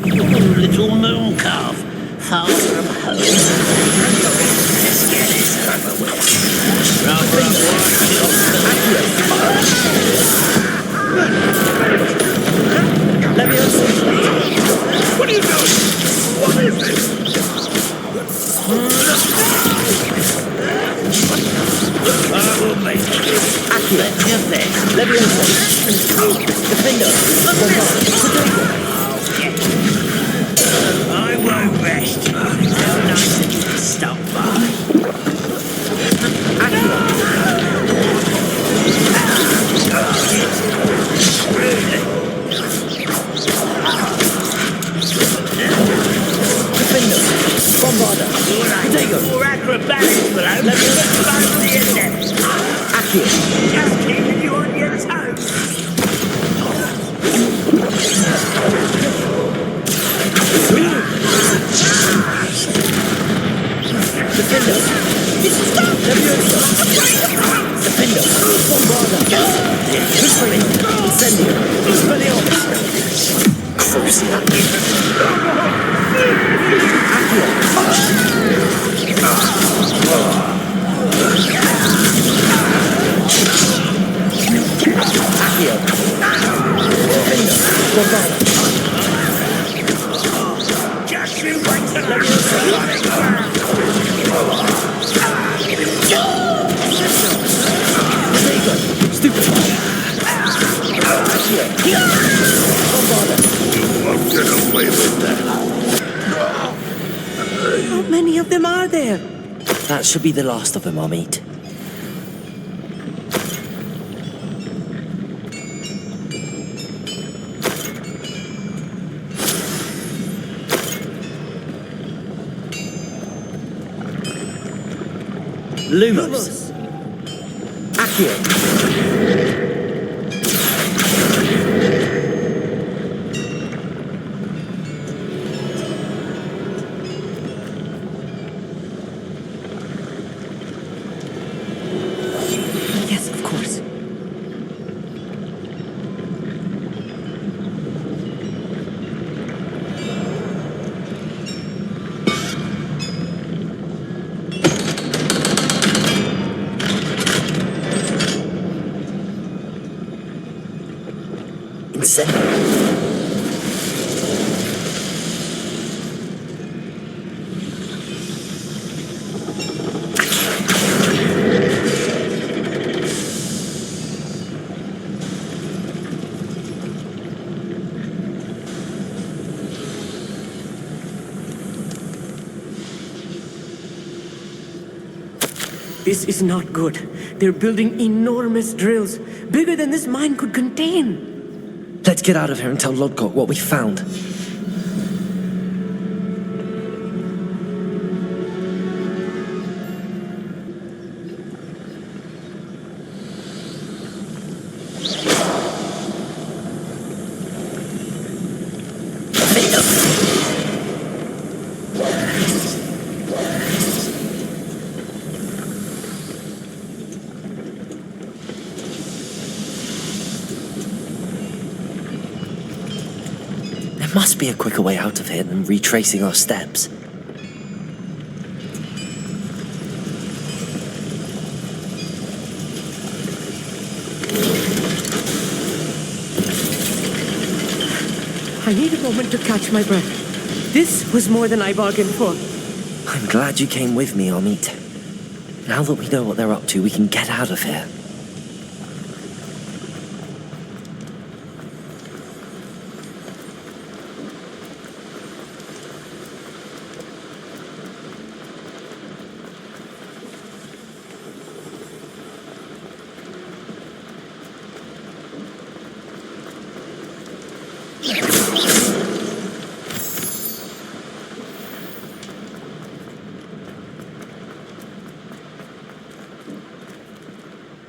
Speaker 6: Oh, little moon calf, far from home. Let's get this over with.
Speaker 7: What are you doing? What is this?
Speaker 6: I will make it.
Speaker 2: Accio!
Speaker 6: Just this.
Speaker 2: Levioso! Defendo!
Speaker 6: I won't rest. It's so nice of you to stop by.
Speaker 2: Defendo! Bombarda! Protego!
Speaker 6: More acrobatics, but I'm not the adept.
Speaker 2: Accio!
Speaker 6: Just keeping you on your toes.
Speaker 2: Defendo! Levioso! Defendo! Bombarda! Whispering! Incendio! Expelliarmus! Crucio! Accio! Defendo! Bombarda!
Speaker 6: Just you wait till I'm
Speaker 2: Protego! Stupefy! Accio! Bombarda!
Speaker 7: Won't get away with that.
Speaker 15: How many of them are there?
Speaker 2: That should be the last of them I'll meet. Lumos! Accio!
Speaker 15: Yes, of course.
Speaker 2: Incendio!
Speaker 15: This is not good. They're building enormous drills, bigger than this mine could contain.
Speaker 2: Let's get out of here and tell Lodgok what we found. must be a quicker way out of here than retracing our steps.
Speaker 15: I need a moment to catch my breath. This was more than I bargained for.
Speaker 2: I'm glad you came with me, Amit. Now that we know what they're up to, we can get out of here.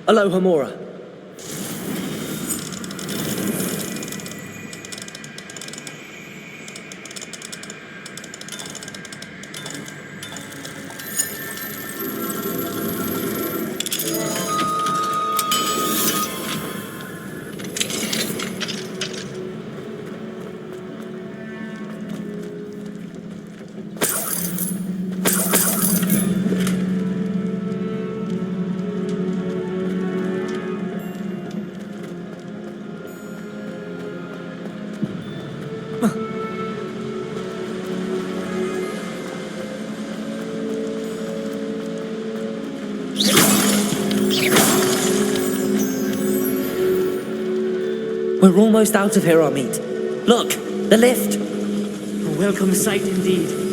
Speaker 2: Aloha, Mora. We're almost out of here, Amit. Look, the lift.
Speaker 15: A welcome sight indeed.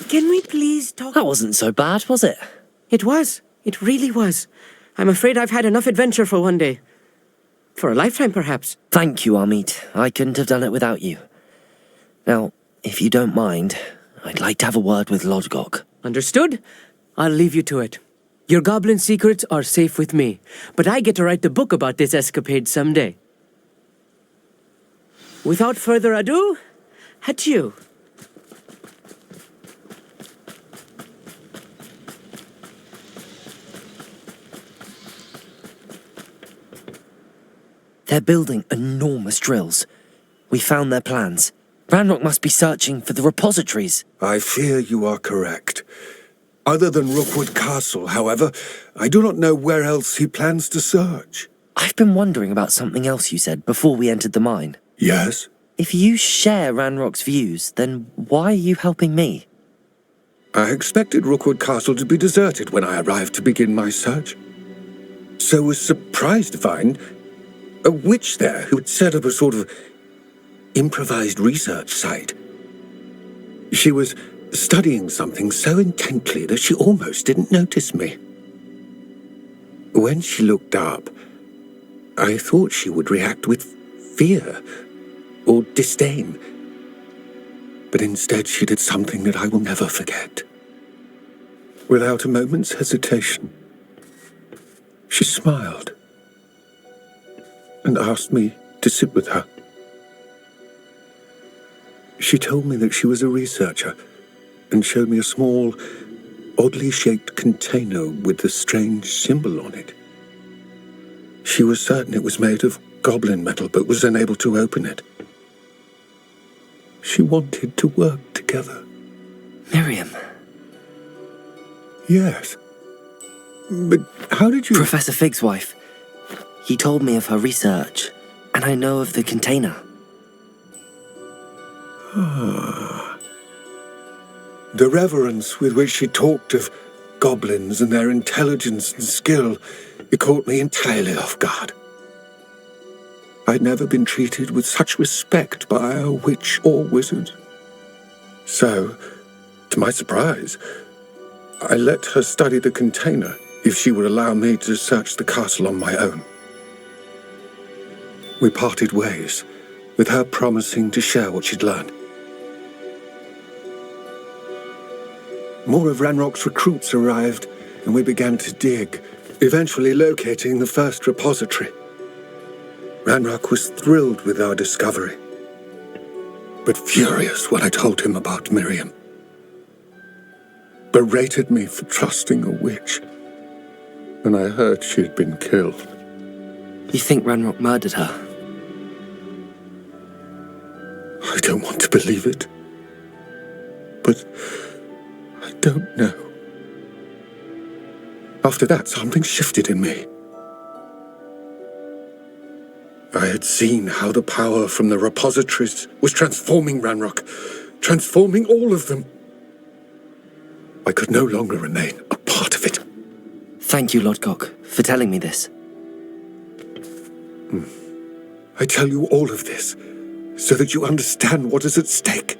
Speaker 15: Can we please talk?
Speaker 2: That wasn't so bad, was it?
Speaker 15: It was. It really was. I'm afraid I've had enough adventure for one day. For a lifetime, perhaps.
Speaker 2: Thank you, Amit. I couldn't have done it without you. Now, if you don't mind, I'd like to have a word with Lodgok.
Speaker 15: Understood? I'll leave you to it. Your goblin secrets are safe with me, but I get to write the book about this escapade someday. Without further ado, adieu.
Speaker 2: They're building enormous drills. We found their plans. Ranrock must be searching for the repositories.
Speaker 5: I fear you are correct. Other than Rookwood Castle, however, I do not know where else he plans to search.
Speaker 2: I've been wondering about something else you said before we entered the mine.
Speaker 5: Yes?
Speaker 2: If you share Ranrock's views, then why are you helping me?
Speaker 5: I expected Rookwood Castle to be deserted when I arrived to begin my search. So was surprised to find a witch there who had set up a sort of improvised research site. She was studying something so intently that she almost didn't notice me. When she looked up, I thought she would react with fear or disdain. But instead she did something that I will never forget. Without a moment's hesitation, she smiled and asked me to sit with her. She told me that she was a researcher and showed me a small, oddly shaped container with a strange symbol on it. She was certain it was made of goblin metal, but was unable to open it. She wanted to work together.
Speaker 2: Miriam.
Speaker 5: Yes. But how did you...
Speaker 2: Professor Fig's wife. He told me of her research, and I know of the container.
Speaker 5: Ah. The reverence with which she talked of goblins and their intelligence and skill, it caught me entirely off guard. I'd never been treated with such respect by a witch or wizard. So, to my surprise, I let her study the container if she would allow me to search the castle on my own. We parted ways, with her promising to share what she'd learned. More of Ranrock's recruits arrived, and we began to dig, eventually locating the first repository. Ranrock was thrilled with our discovery, but furious when I told him about Miriam. Berated me for trusting a witch, and I heard she had been killed.
Speaker 2: You think Ranrock murdered her?
Speaker 5: I don't want to believe it, but I don't know. After that, something shifted in me. I had seen how the power from the repositories was transforming Ranrock, transforming all of them. I could no longer remain a part of it.
Speaker 2: Thank you, Lodgok, for telling me this.
Speaker 5: I tell you all of this so that you understand what is at stake.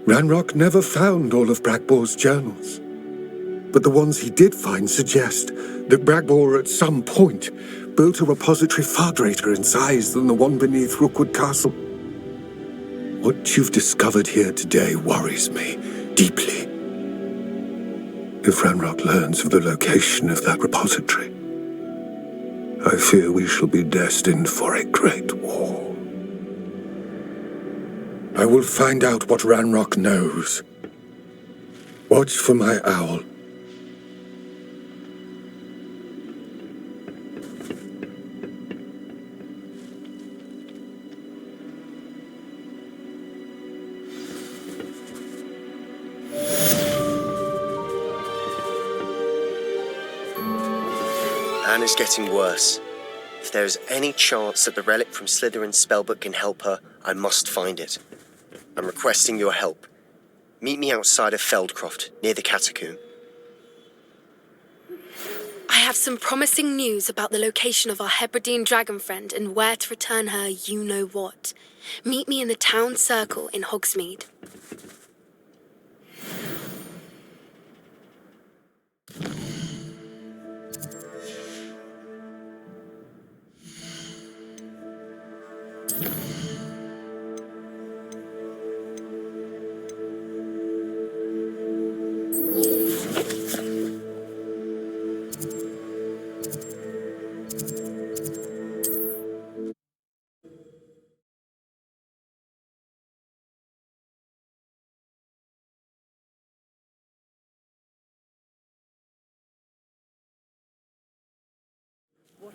Speaker 5: Ranrock never found all of Bragbor's journals, but the ones he did find suggest that Bragbor at some point built a repository far greater in size than the one beneath Rookwood Castle. What you've discovered here today worries me deeply. If Ranrock learns of the location of that repository, I fear we shall be destined for a great war. I will find out what Ranrock knows. Watch for my owl.
Speaker 12: Anne is getting worse. If there is any chance that the relic from Slytherin's spellbook can help her, I must find it. I'm requesting your help. Meet me outside of Feldcroft, near the catacomb.
Speaker 4: I have some promising news about the location of our Hebridean dragon friend and where to return her you-know-what. Meet me in the town circle in Hogsmeade.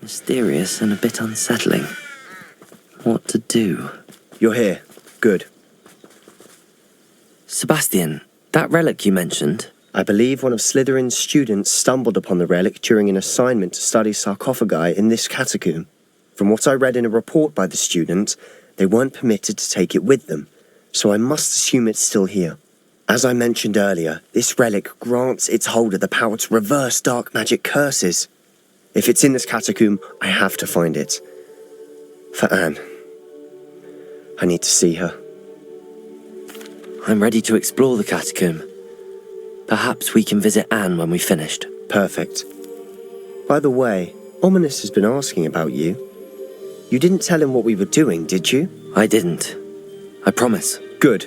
Speaker 2: Mysterious and a bit unsettling. What to do?
Speaker 12: You're here. Good.
Speaker 2: Sebastian, that relic you mentioned?
Speaker 12: I believe one of Slytherin's students stumbled upon the relic during an assignment to study sarcophagi in this catacomb. From what I read in a report by the student, they weren't permitted to take it with them, so I must assume it's still here. As I mentioned earlier, this relic grants its holder the power to reverse dark magic curses. If it's in this catacomb, I have to find it. For Anne. I need to see her.
Speaker 2: I'm ready to explore the catacomb. Perhaps we can visit Anne when we've finished.
Speaker 12: Perfect. By the way, Ominous has been asking about you. You didn't tell him what we were doing, did you?
Speaker 2: I didn't. I promise.
Speaker 12: Good.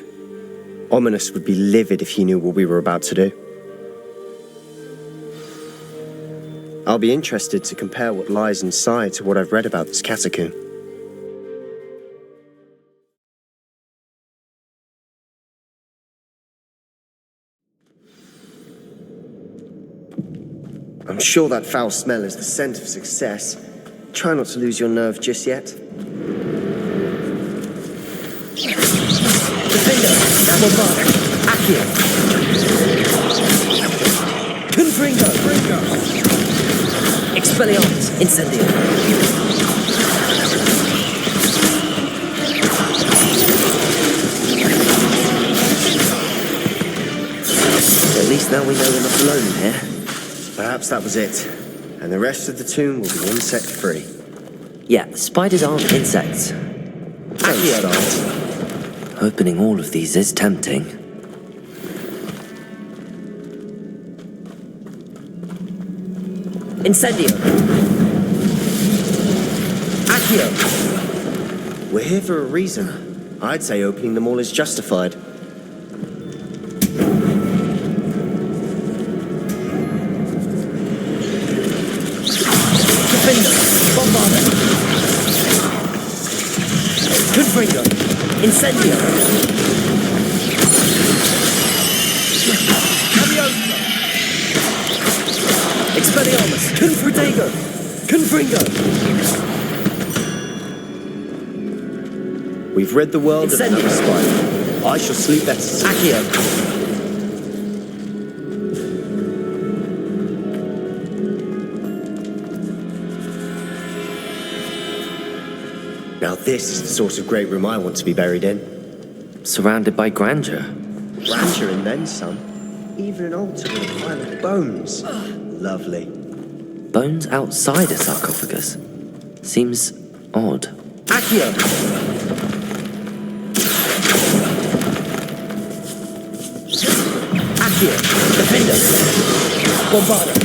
Speaker 12: Ominous would be livid if he knew what we were about to do. I'll be interested to compare what lies inside to what I've read about this catacomb. I'm sure that foul smell is the scent of success. Try not to lose your nerve just yet.
Speaker 2: Defender, Bombard, Accio. Confringo. Expelliarmus, Incendio. At least now we know we're not alone in here.
Speaker 12: Perhaps that was it. And the rest of the tomb will be insect-free.
Speaker 2: Yeah, the spiders aren't insects.
Speaker 12: Accio.
Speaker 2: Opening all of these is tempting. Incendio. Accio.
Speaker 12: We're here for a reason. I'd say opening them all is justified.
Speaker 2: Bombarder. Confringo. Incendio. Leviosa. Expelliarmus. Confringo. Confringo.
Speaker 12: We've rid the world of another spider. I shall sleep better.
Speaker 2: Accio.
Speaker 12: Now this is the sort of great room I want to be buried in.
Speaker 2: Surrounded by grandeur.
Speaker 12: Grandeur and then some. Even an altar with a pile of bones. Lovely.
Speaker 2: Bones outside a sarcophagus. Seems odd.
Speaker 12: Accio!
Speaker 2: Accio! Defender! Bombarder!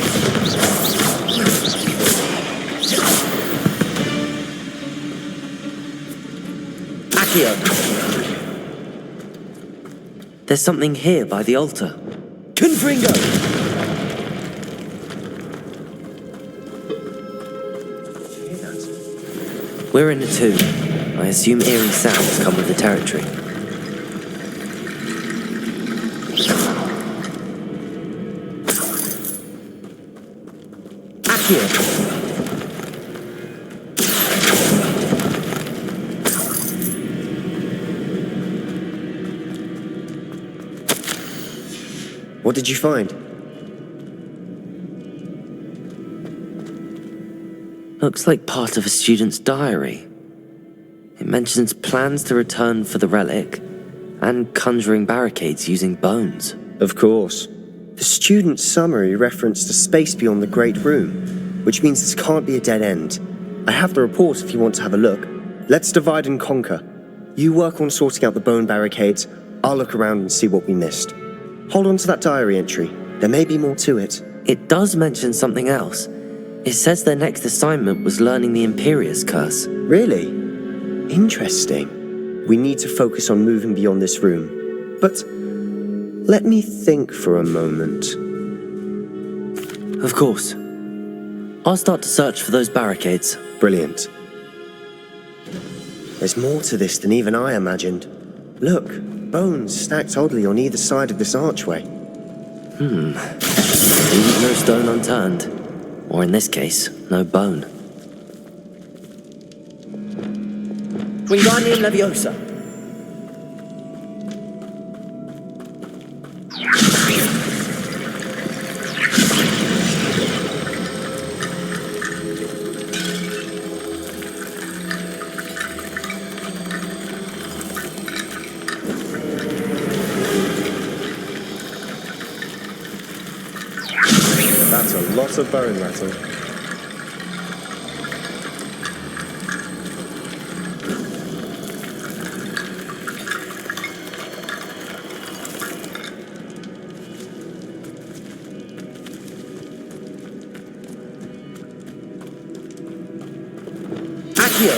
Speaker 2: There's something here by the altar. Confringo! We're in a tomb. I assume eerie sounds come with the territory. Accio!
Speaker 12: What did you find?
Speaker 2: Looks like part of a student's diary. It mentions plans to return for the relic and conjuring barricades using bones.
Speaker 12: Of course. The student's summary referenced a space beyond the Great Room, which means this can't be a dead end. I have the report if you want to have a look. Let's divide and conquer. You work on sorting out the bone barricades. I'll look around and see what we missed. Hold on to that diary entry. There may be more to it.
Speaker 2: It does mention something else. It says their next assignment was learning the Imperius Curse.
Speaker 12: Really? Interesting. We need to focus on moving beyond this room. But let me think for a moment.
Speaker 2: Of course. I'll start to search for those barricades.
Speaker 12: Brilliant. There's more to this than even I imagined. Look, bones stacked oddly on either side of this archway.
Speaker 2: Leave no stone unturned. Or in this case, no bone. Wingardium Leviosa.
Speaker 12: That's a lot of bone rattle.
Speaker 2: Accio!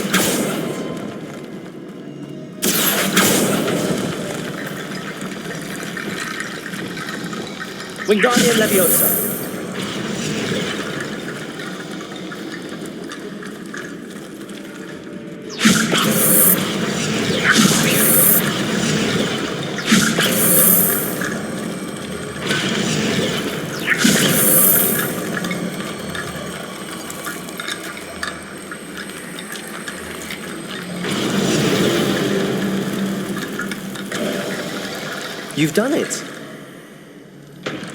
Speaker 2: Wingardium Leviosa.
Speaker 12: You've done it.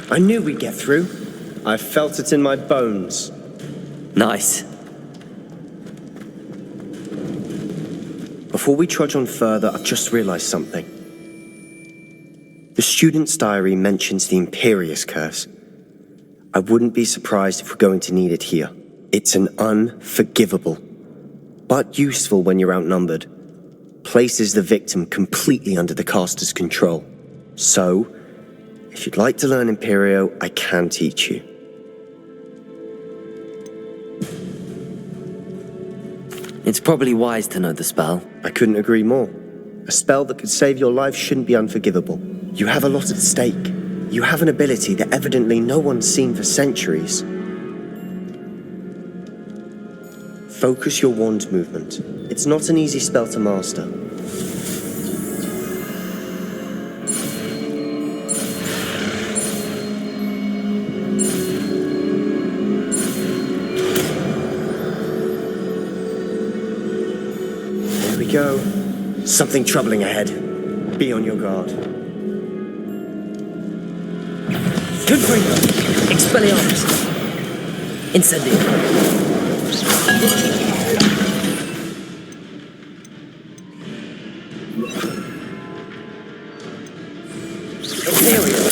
Speaker 12: I knew we'd get through. I felt it in my bones.
Speaker 2: Nice.
Speaker 12: Before we trudge on further, I've just realized something. The student's diary mentions the Imperious Curse. I wouldn't be surprised if we're going to need it here. It's an unforgivable, but useful when you're outnumbered. Places the victim completely under the caster's control. So, if you'd like to learn Imperio, I can teach you.
Speaker 2: It's probably wise to know the spell.
Speaker 12: I couldn't agree more. A spell that could save your life shouldn't be unforgivable. You have a lot at stake. You have an ability that evidently no one's seen for centuries. Focus your wand movement. It's not an easy spell to master. There we go. Something troubling ahead. Be on your guard.
Speaker 2: Confringo! Expelliarmus! Incendio! Imperial!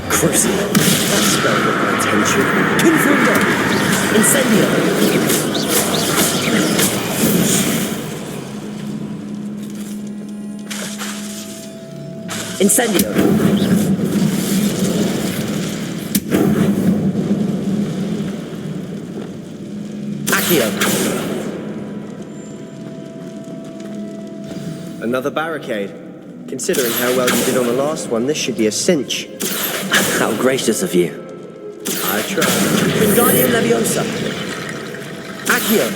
Speaker 12: Crucible! That spell got my attention.
Speaker 2: Confringo! Incendio! Incendio! Accio!
Speaker 12: Another barricade. Considering how well you did on the last one, this should be a cinch.
Speaker 2: How gracious of you.
Speaker 12: I tried.
Speaker 2: Wingardium Leviosa! Accio!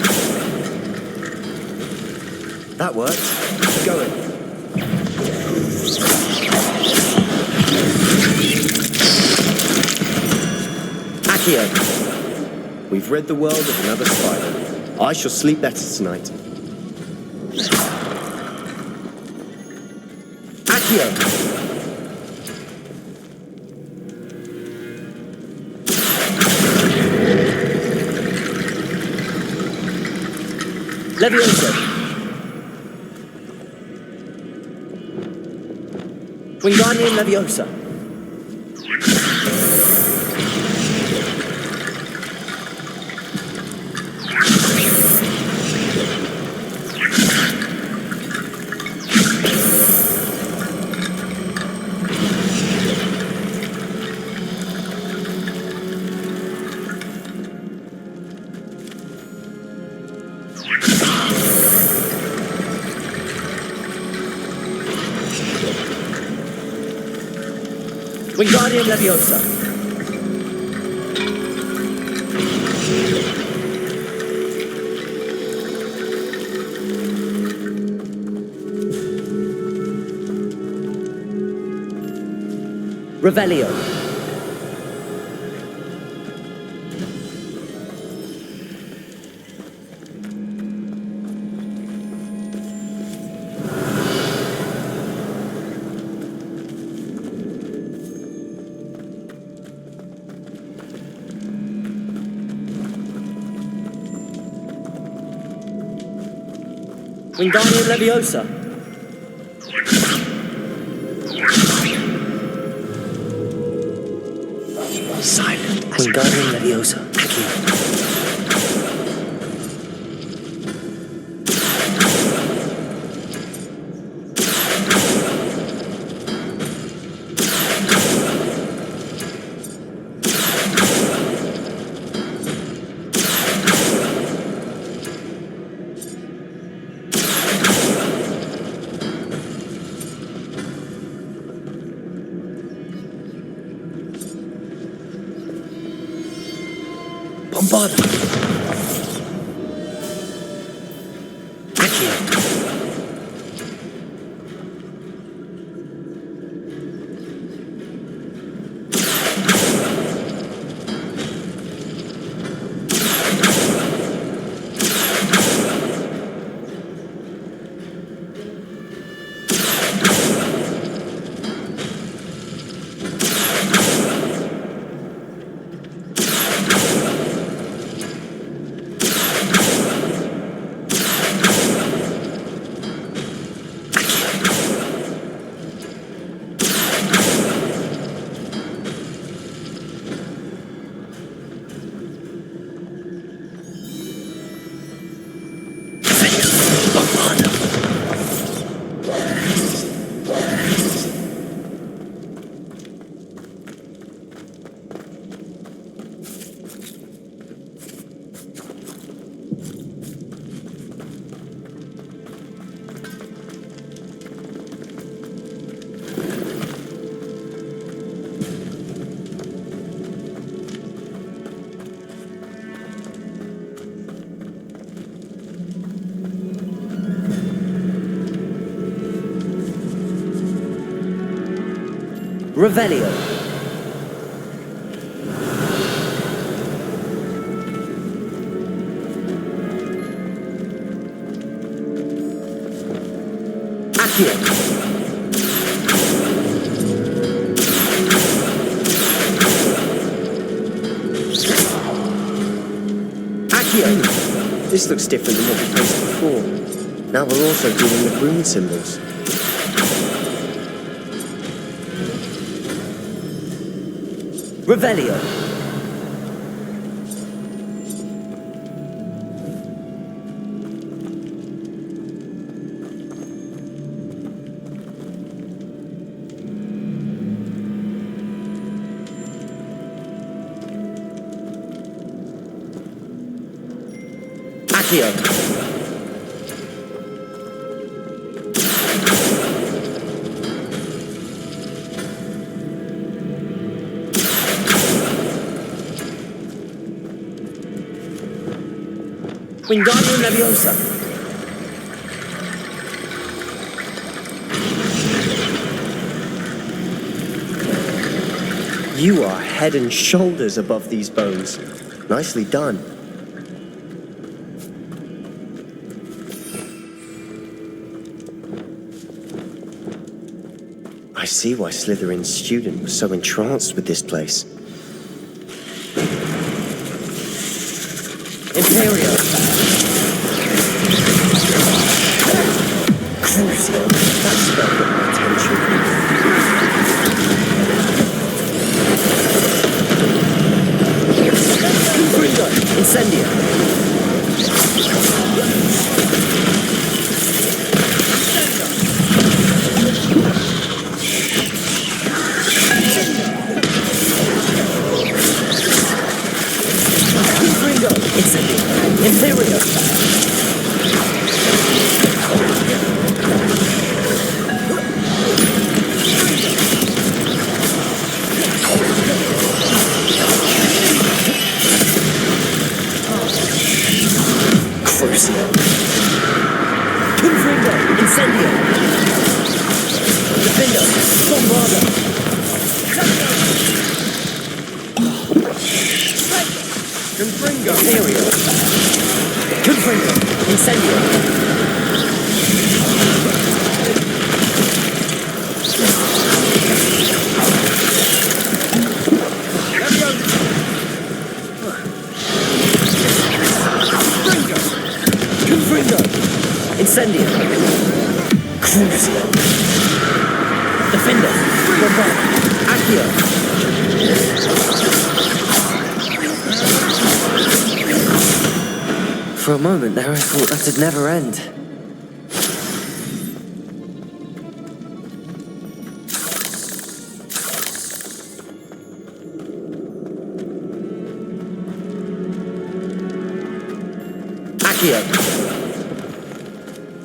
Speaker 12: That worked. Keep going.
Speaker 2: Accio!
Speaker 12: We've rid the world of another spider. I shall sleep better tonight.
Speaker 2: Accio! Leviosa! Wingardium Leviosa! Wingardium Leviosa! Revelio! Wingardium Leviosa! Silent. Wingardium Leviosa. Accio. Bombarda! Accio! Revelio. Accio.
Speaker 12: Accio. This looks different than what we faced before. Now we're also dealing with rune symbols.
Speaker 2: Revelio. Accio. Wingardium Leviosa.
Speaker 12: You are head and shoulders above these bones. Nicely done. I see why Slytherin's student was so entranced with this place.
Speaker 2: Imperio.
Speaker 12: Crucio. That spell got my attention.
Speaker 2: Incendio. Imperio. Crucio. Confringo. Incendio. Defendo. Bombarda. Confringo. Imperio. Confringo. Incendio. Confringo. Incendio. Crucio. Defendo. Bombarda. Accio. For a moment there, I thought that'd never end.
Speaker 12: Accio.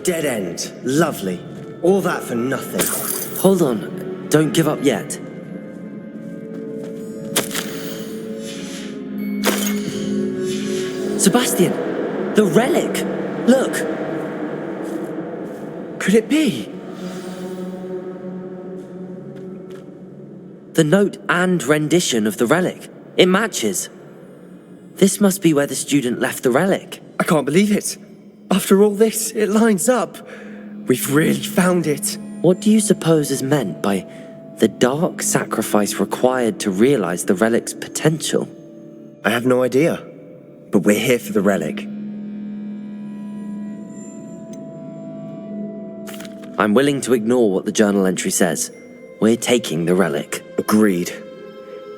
Speaker 12: Dead end. Lovely. All that for nothing.
Speaker 2: Hold on. Don't give up yet. Sebastian! The relic! Look! Could it be? The note and rendition of the relic. It matches. This must be where the student left the relic.
Speaker 12: I can't believe it. After all this, it lines up. We've really found it.
Speaker 2: What do you suppose is meant by the dark sacrifice required to realize the relic's potential?
Speaker 12: I have no idea. But we're here for the relic.
Speaker 2: I'm willing to ignore what the journal entry says. We're taking the relic.
Speaker 12: Agreed.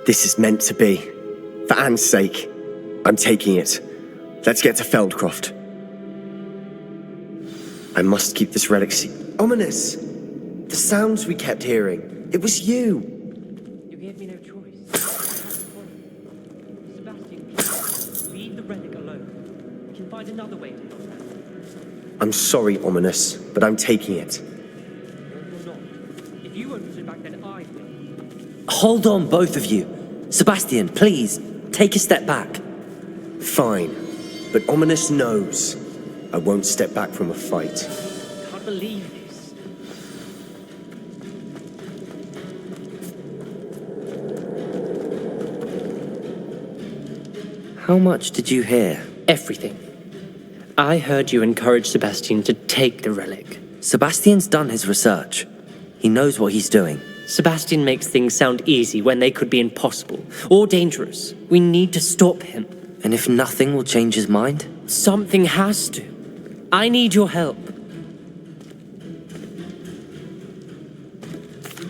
Speaker 12: This is meant to be. For Anne's sake, I'm taking it. Let's get to Feldcroft. I must keep this relic ominous! The sounds we kept hearing. It was you!
Speaker 15: You gave me no choice. Sebastian, leave the relic alone. We can find another way to help them.
Speaker 12: I'm sorry, Ominous, but I'm taking it.
Speaker 15: No, you're not. If you won't put it back, then I will.
Speaker 2: Hold on, both of you. Sebastian, please, take a step back.
Speaker 12: Fine, but Ominous knows. I won't step back from a fight.
Speaker 15: I can't believe this.
Speaker 2: How much did you hear?
Speaker 15: Everything. I heard you encourage Sebastian to take the relic.
Speaker 2: Sebastian's done his research. He knows what he's doing.
Speaker 15: Sebastian makes things sound easy when they could be impossible or dangerous. We need to stop him.
Speaker 2: And if nothing will change his mind?
Speaker 15: Something has to. I need your help.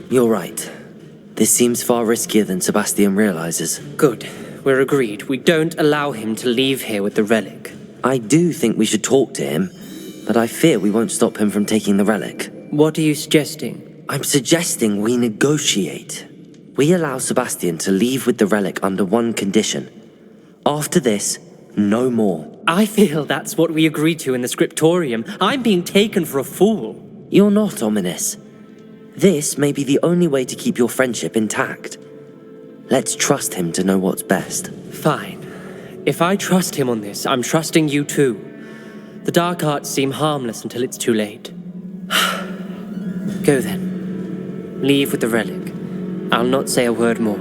Speaker 2: You're right. This seems far riskier than Sebastian realizes.
Speaker 15: Good. We're agreed. We don't allow him to leave here with the relic.
Speaker 2: I do think we should talk to him, but I fear we won't stop him from taking the relic.
Speaker 15: What are you suggesting?
Speaker 2: I'm suggesting we negotiate. We allow Sebastian to leave with the relic under one condition. After this, no more.
Speaker 15: I feel that's what we agreed to in the scriptorium. I'm being taken for a fool.
Speaker 2: You're not, Ominous. This may be the only way to keep your friendship intact. Let's trust him to know what's best.
Speaker 15: Fine. If I trust him on this, I'm trusting you too. The dark arts seem harmless until it's too late. Go then. Leave with the relic. I'll not say a word more.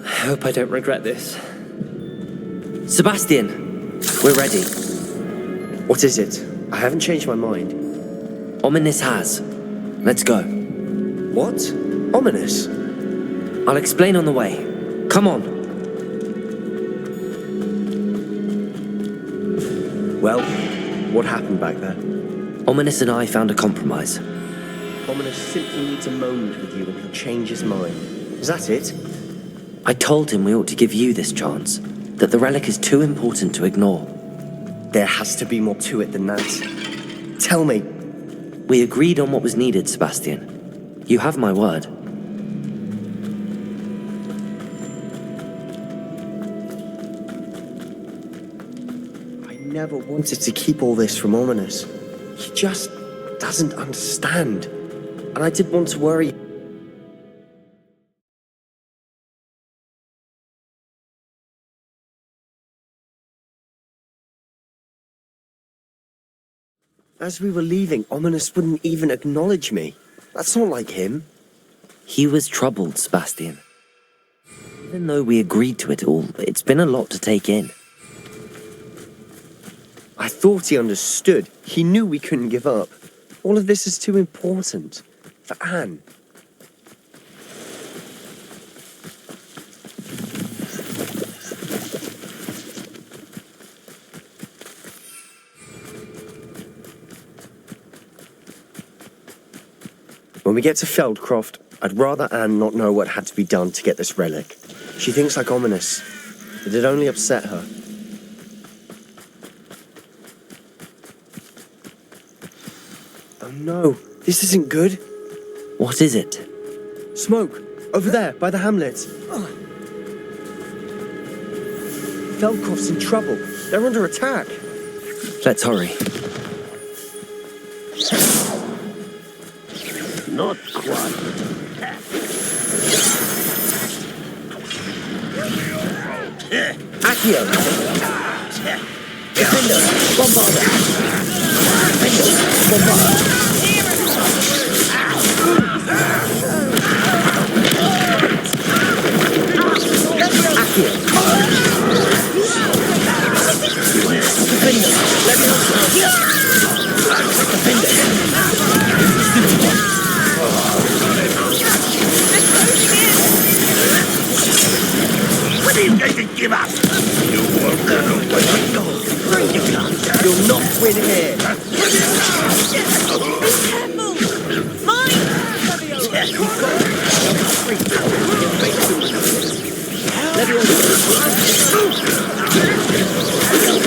Speaker 15: I hope I don't regret this.
Speaker 2: Sebastian! We're ready.
Speaker 12: What is it? I haven't changed my mind.
Speaker 2: Ominous has. Let's go.
Speaker 12: What? Ominous?
Speaker 2: I'll explain on the way. Come on.
Speaker 12: Well, what happened back there?
Speaker 2: Ominous and I found a compromise.
Speaker 12: Ominous simply needs a moment with you and he'll change his mind. Is that it?
Speaker 2: I told him we ought to give you this chance, that the relic is too important to ignore.
Speaker 12: There has to be more to it than that. Tell me.
Speaker 2: We agreed on what was needed, Sebastian. You have my word.
Speaker 12: I never wanted to keep all this from Ominous. He just doesn't understand. And I didn't want to worry. As we were leaving, Ominous wouldn't even acknowledge me. That's not like him.
Speaker 2: He was troubled, Sebastian. Even though we agreed to it all, it's been a lot to take in.
Speaker 12: I thought he understood. He knew we couldn't give up. All of this is too important. For Anne. When we get to Feldcroft, I'd rather Anne not know what had to be done to get this relic. She thinks like Ominous. It'd only upset her. Oh no, this isn't good.
Speaker 2: What is it?
Speaker 12: Smoke! Over there, by the hamlet. Feldcroft's in trouble. They're under attack.
Speaker 2: Let's hurry.
Speaker 6: Not quite.
Speaker 12: Accio! Defender! Bombarder! Defender! Bombarder! Accio! Defender!
Speaker 6: When are you going to give up? You won't get away.
Speaker 12: You'll not win here.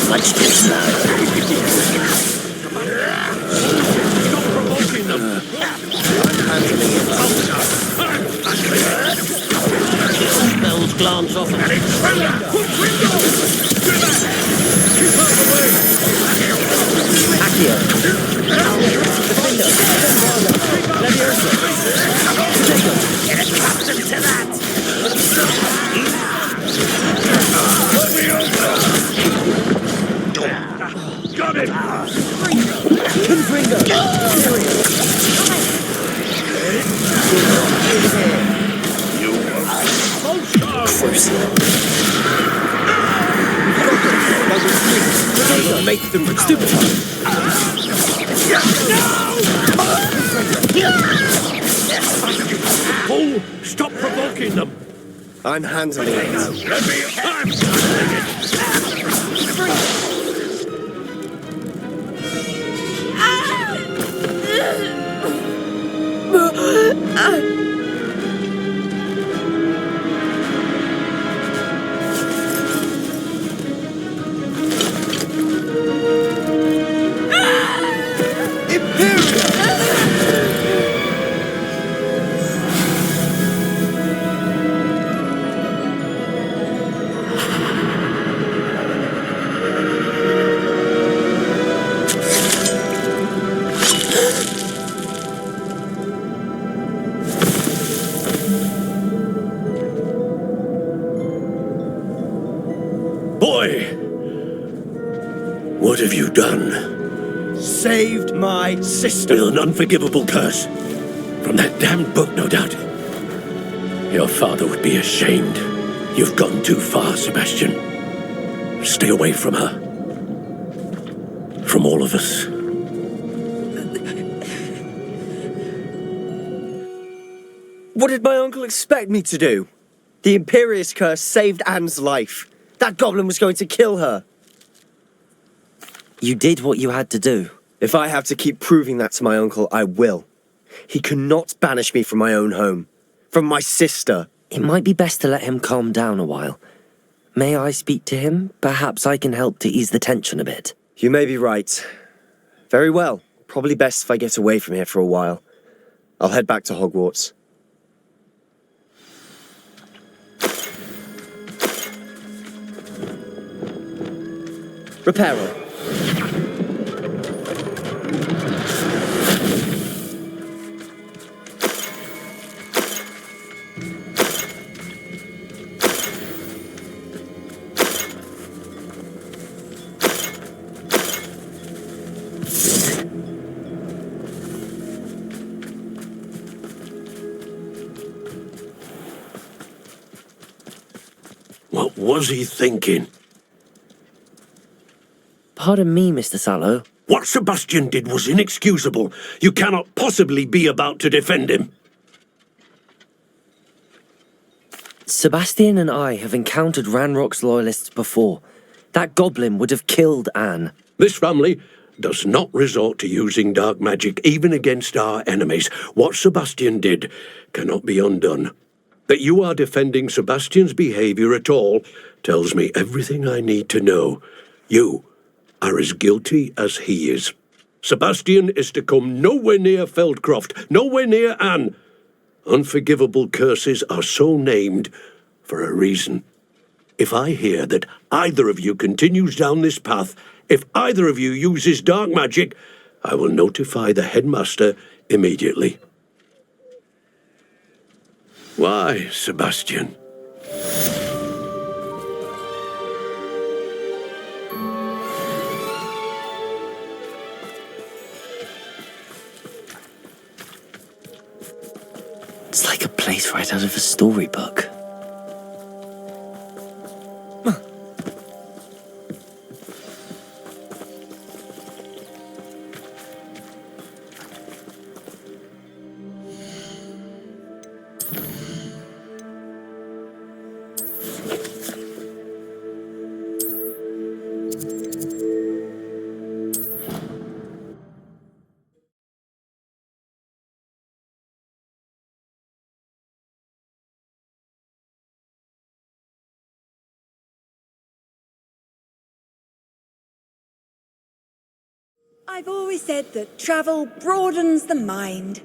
Speaker 6: Much too slow.
Speaker 7: Stop provoking them.
Speaker 12: I'm handling it.
Speaker 6: Spells glance off at it.
Speaker 12: Accio! Defender! Leviosa! Potato!
Speaker 6: Get accustomed to that.
Speaker 7: Got it!
Speaker 12: Confringo! Serious! You're not in here. close. I will make them stupefy.
Speaker 16: Fool! Stop provoking them!
Speaker 12: I'm handling it.
Speaker 16: I'm handling it! Boy! What have you done?
Speaker 12: Saved my sister.
Speaker 16: With an unforgivable curse. From that damned book, no doubt. Your father would be ashamed. You've gone too far, Sebastian. Stay away from her. From all of us.
Speaker 12: What did my uncle expect me to do? The Imperious curse saved Anne's life. That goblin was going to kill her.
Speaker 2: You did what you had to do.
Speaker 12: If I have to keep proving that to my uncle, I will. He cannot banish me from my own home. From my sister.
Speaker 2: It might be best to let him calm down a while. May I speak to him? Perhaps I can help to ease the tension a bit.
Speaker 12: You may be right. Very well. Probably best if I get away from here for a while. I'll head back to Hogwarts. Reparo.
Speaker 16: What was he thinking?
Speaker 2: Pardon me, Mr. Sallow.
Speaker 16: What Sebastian did was inexcusable. You cannot possibly be about to defend him.
Speaker 2: Sebastian and I have encountered Ranrock's loyalists before. That goblin would have killed Anne.
Speaker 16: This family does not resort to using dark magic even against our enemies. What Sebastian did cannot be undone. That you are defending Sebastian's behavior at all tells me everything I need to know. You are as guilty as he is. Sebastian is to come nowhere near Feldcroft, nowhere near Anne. Unforgivable curses are so named for a reason. If I hear that either of you continues down this path, if either of you uses dark magic, I will notify the headmaster immediately. Why, Sebastian?
Speaker 2: It's like a place right out of a storybook.
Speaker 17: I've always said that travel broadens the mind.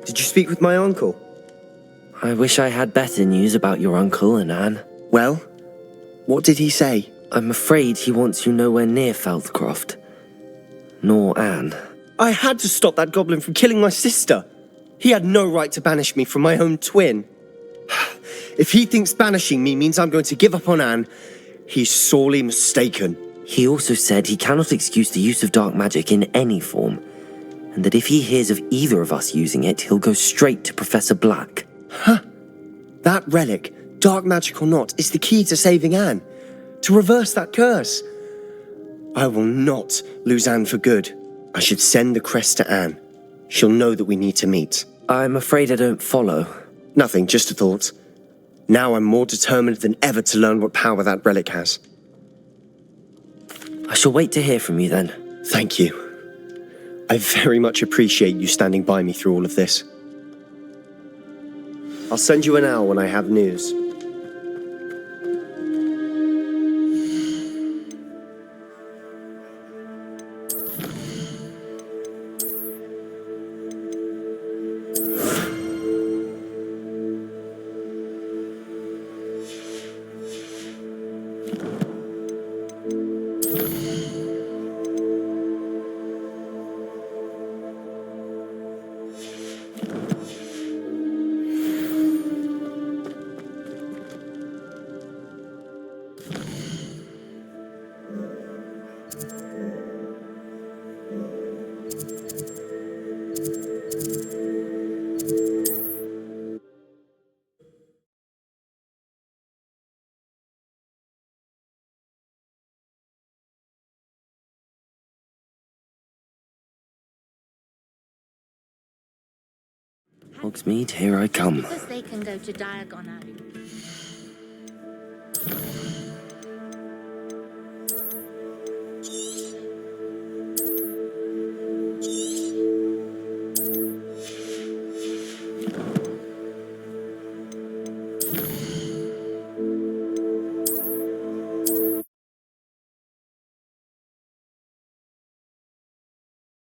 Speaker 12: Did you speak with my uncle?
Speaker 2: I wish I had better news about your uncle and Anne.
Speaker 12: Well, What did he say?
Speaker 2: I'm afraid he wants you nowhere near Feldcroft. Nor Anne.
Speaker 12: I had to stop that goblin from killing my sister. He had no right to banish me from my own twin. If he thinks banishing me means I'm going to give up on Anne, he's sorely mistaken.
Speaker 2: He also said he cannot excuse the use of dark magic in any form, and that if he hears of either of us using it, he'll go straight to Professor Black.
Speaker 12: Huh? That relic, dark magic or not, is the key to saving Anne. To reverse that curse. I will not lose Anne for good. I should send the crest to Anne. She'll know that we need to meet.
Speaker 2: I'm afraid I don't follow.
Speaker 12: Nothing, just a thought. Now I'm more determined than ever to learn what power that relic has.
Speaker 2: I shall wait to hear from you then.
Speaker 12: Thank you. I very much appreciate you standing by me through all of this. I'll send you an owl when I have news.
Speaker 2: Hogsmeade, here I come.
Speaker 11: They can go to Diagon Alley.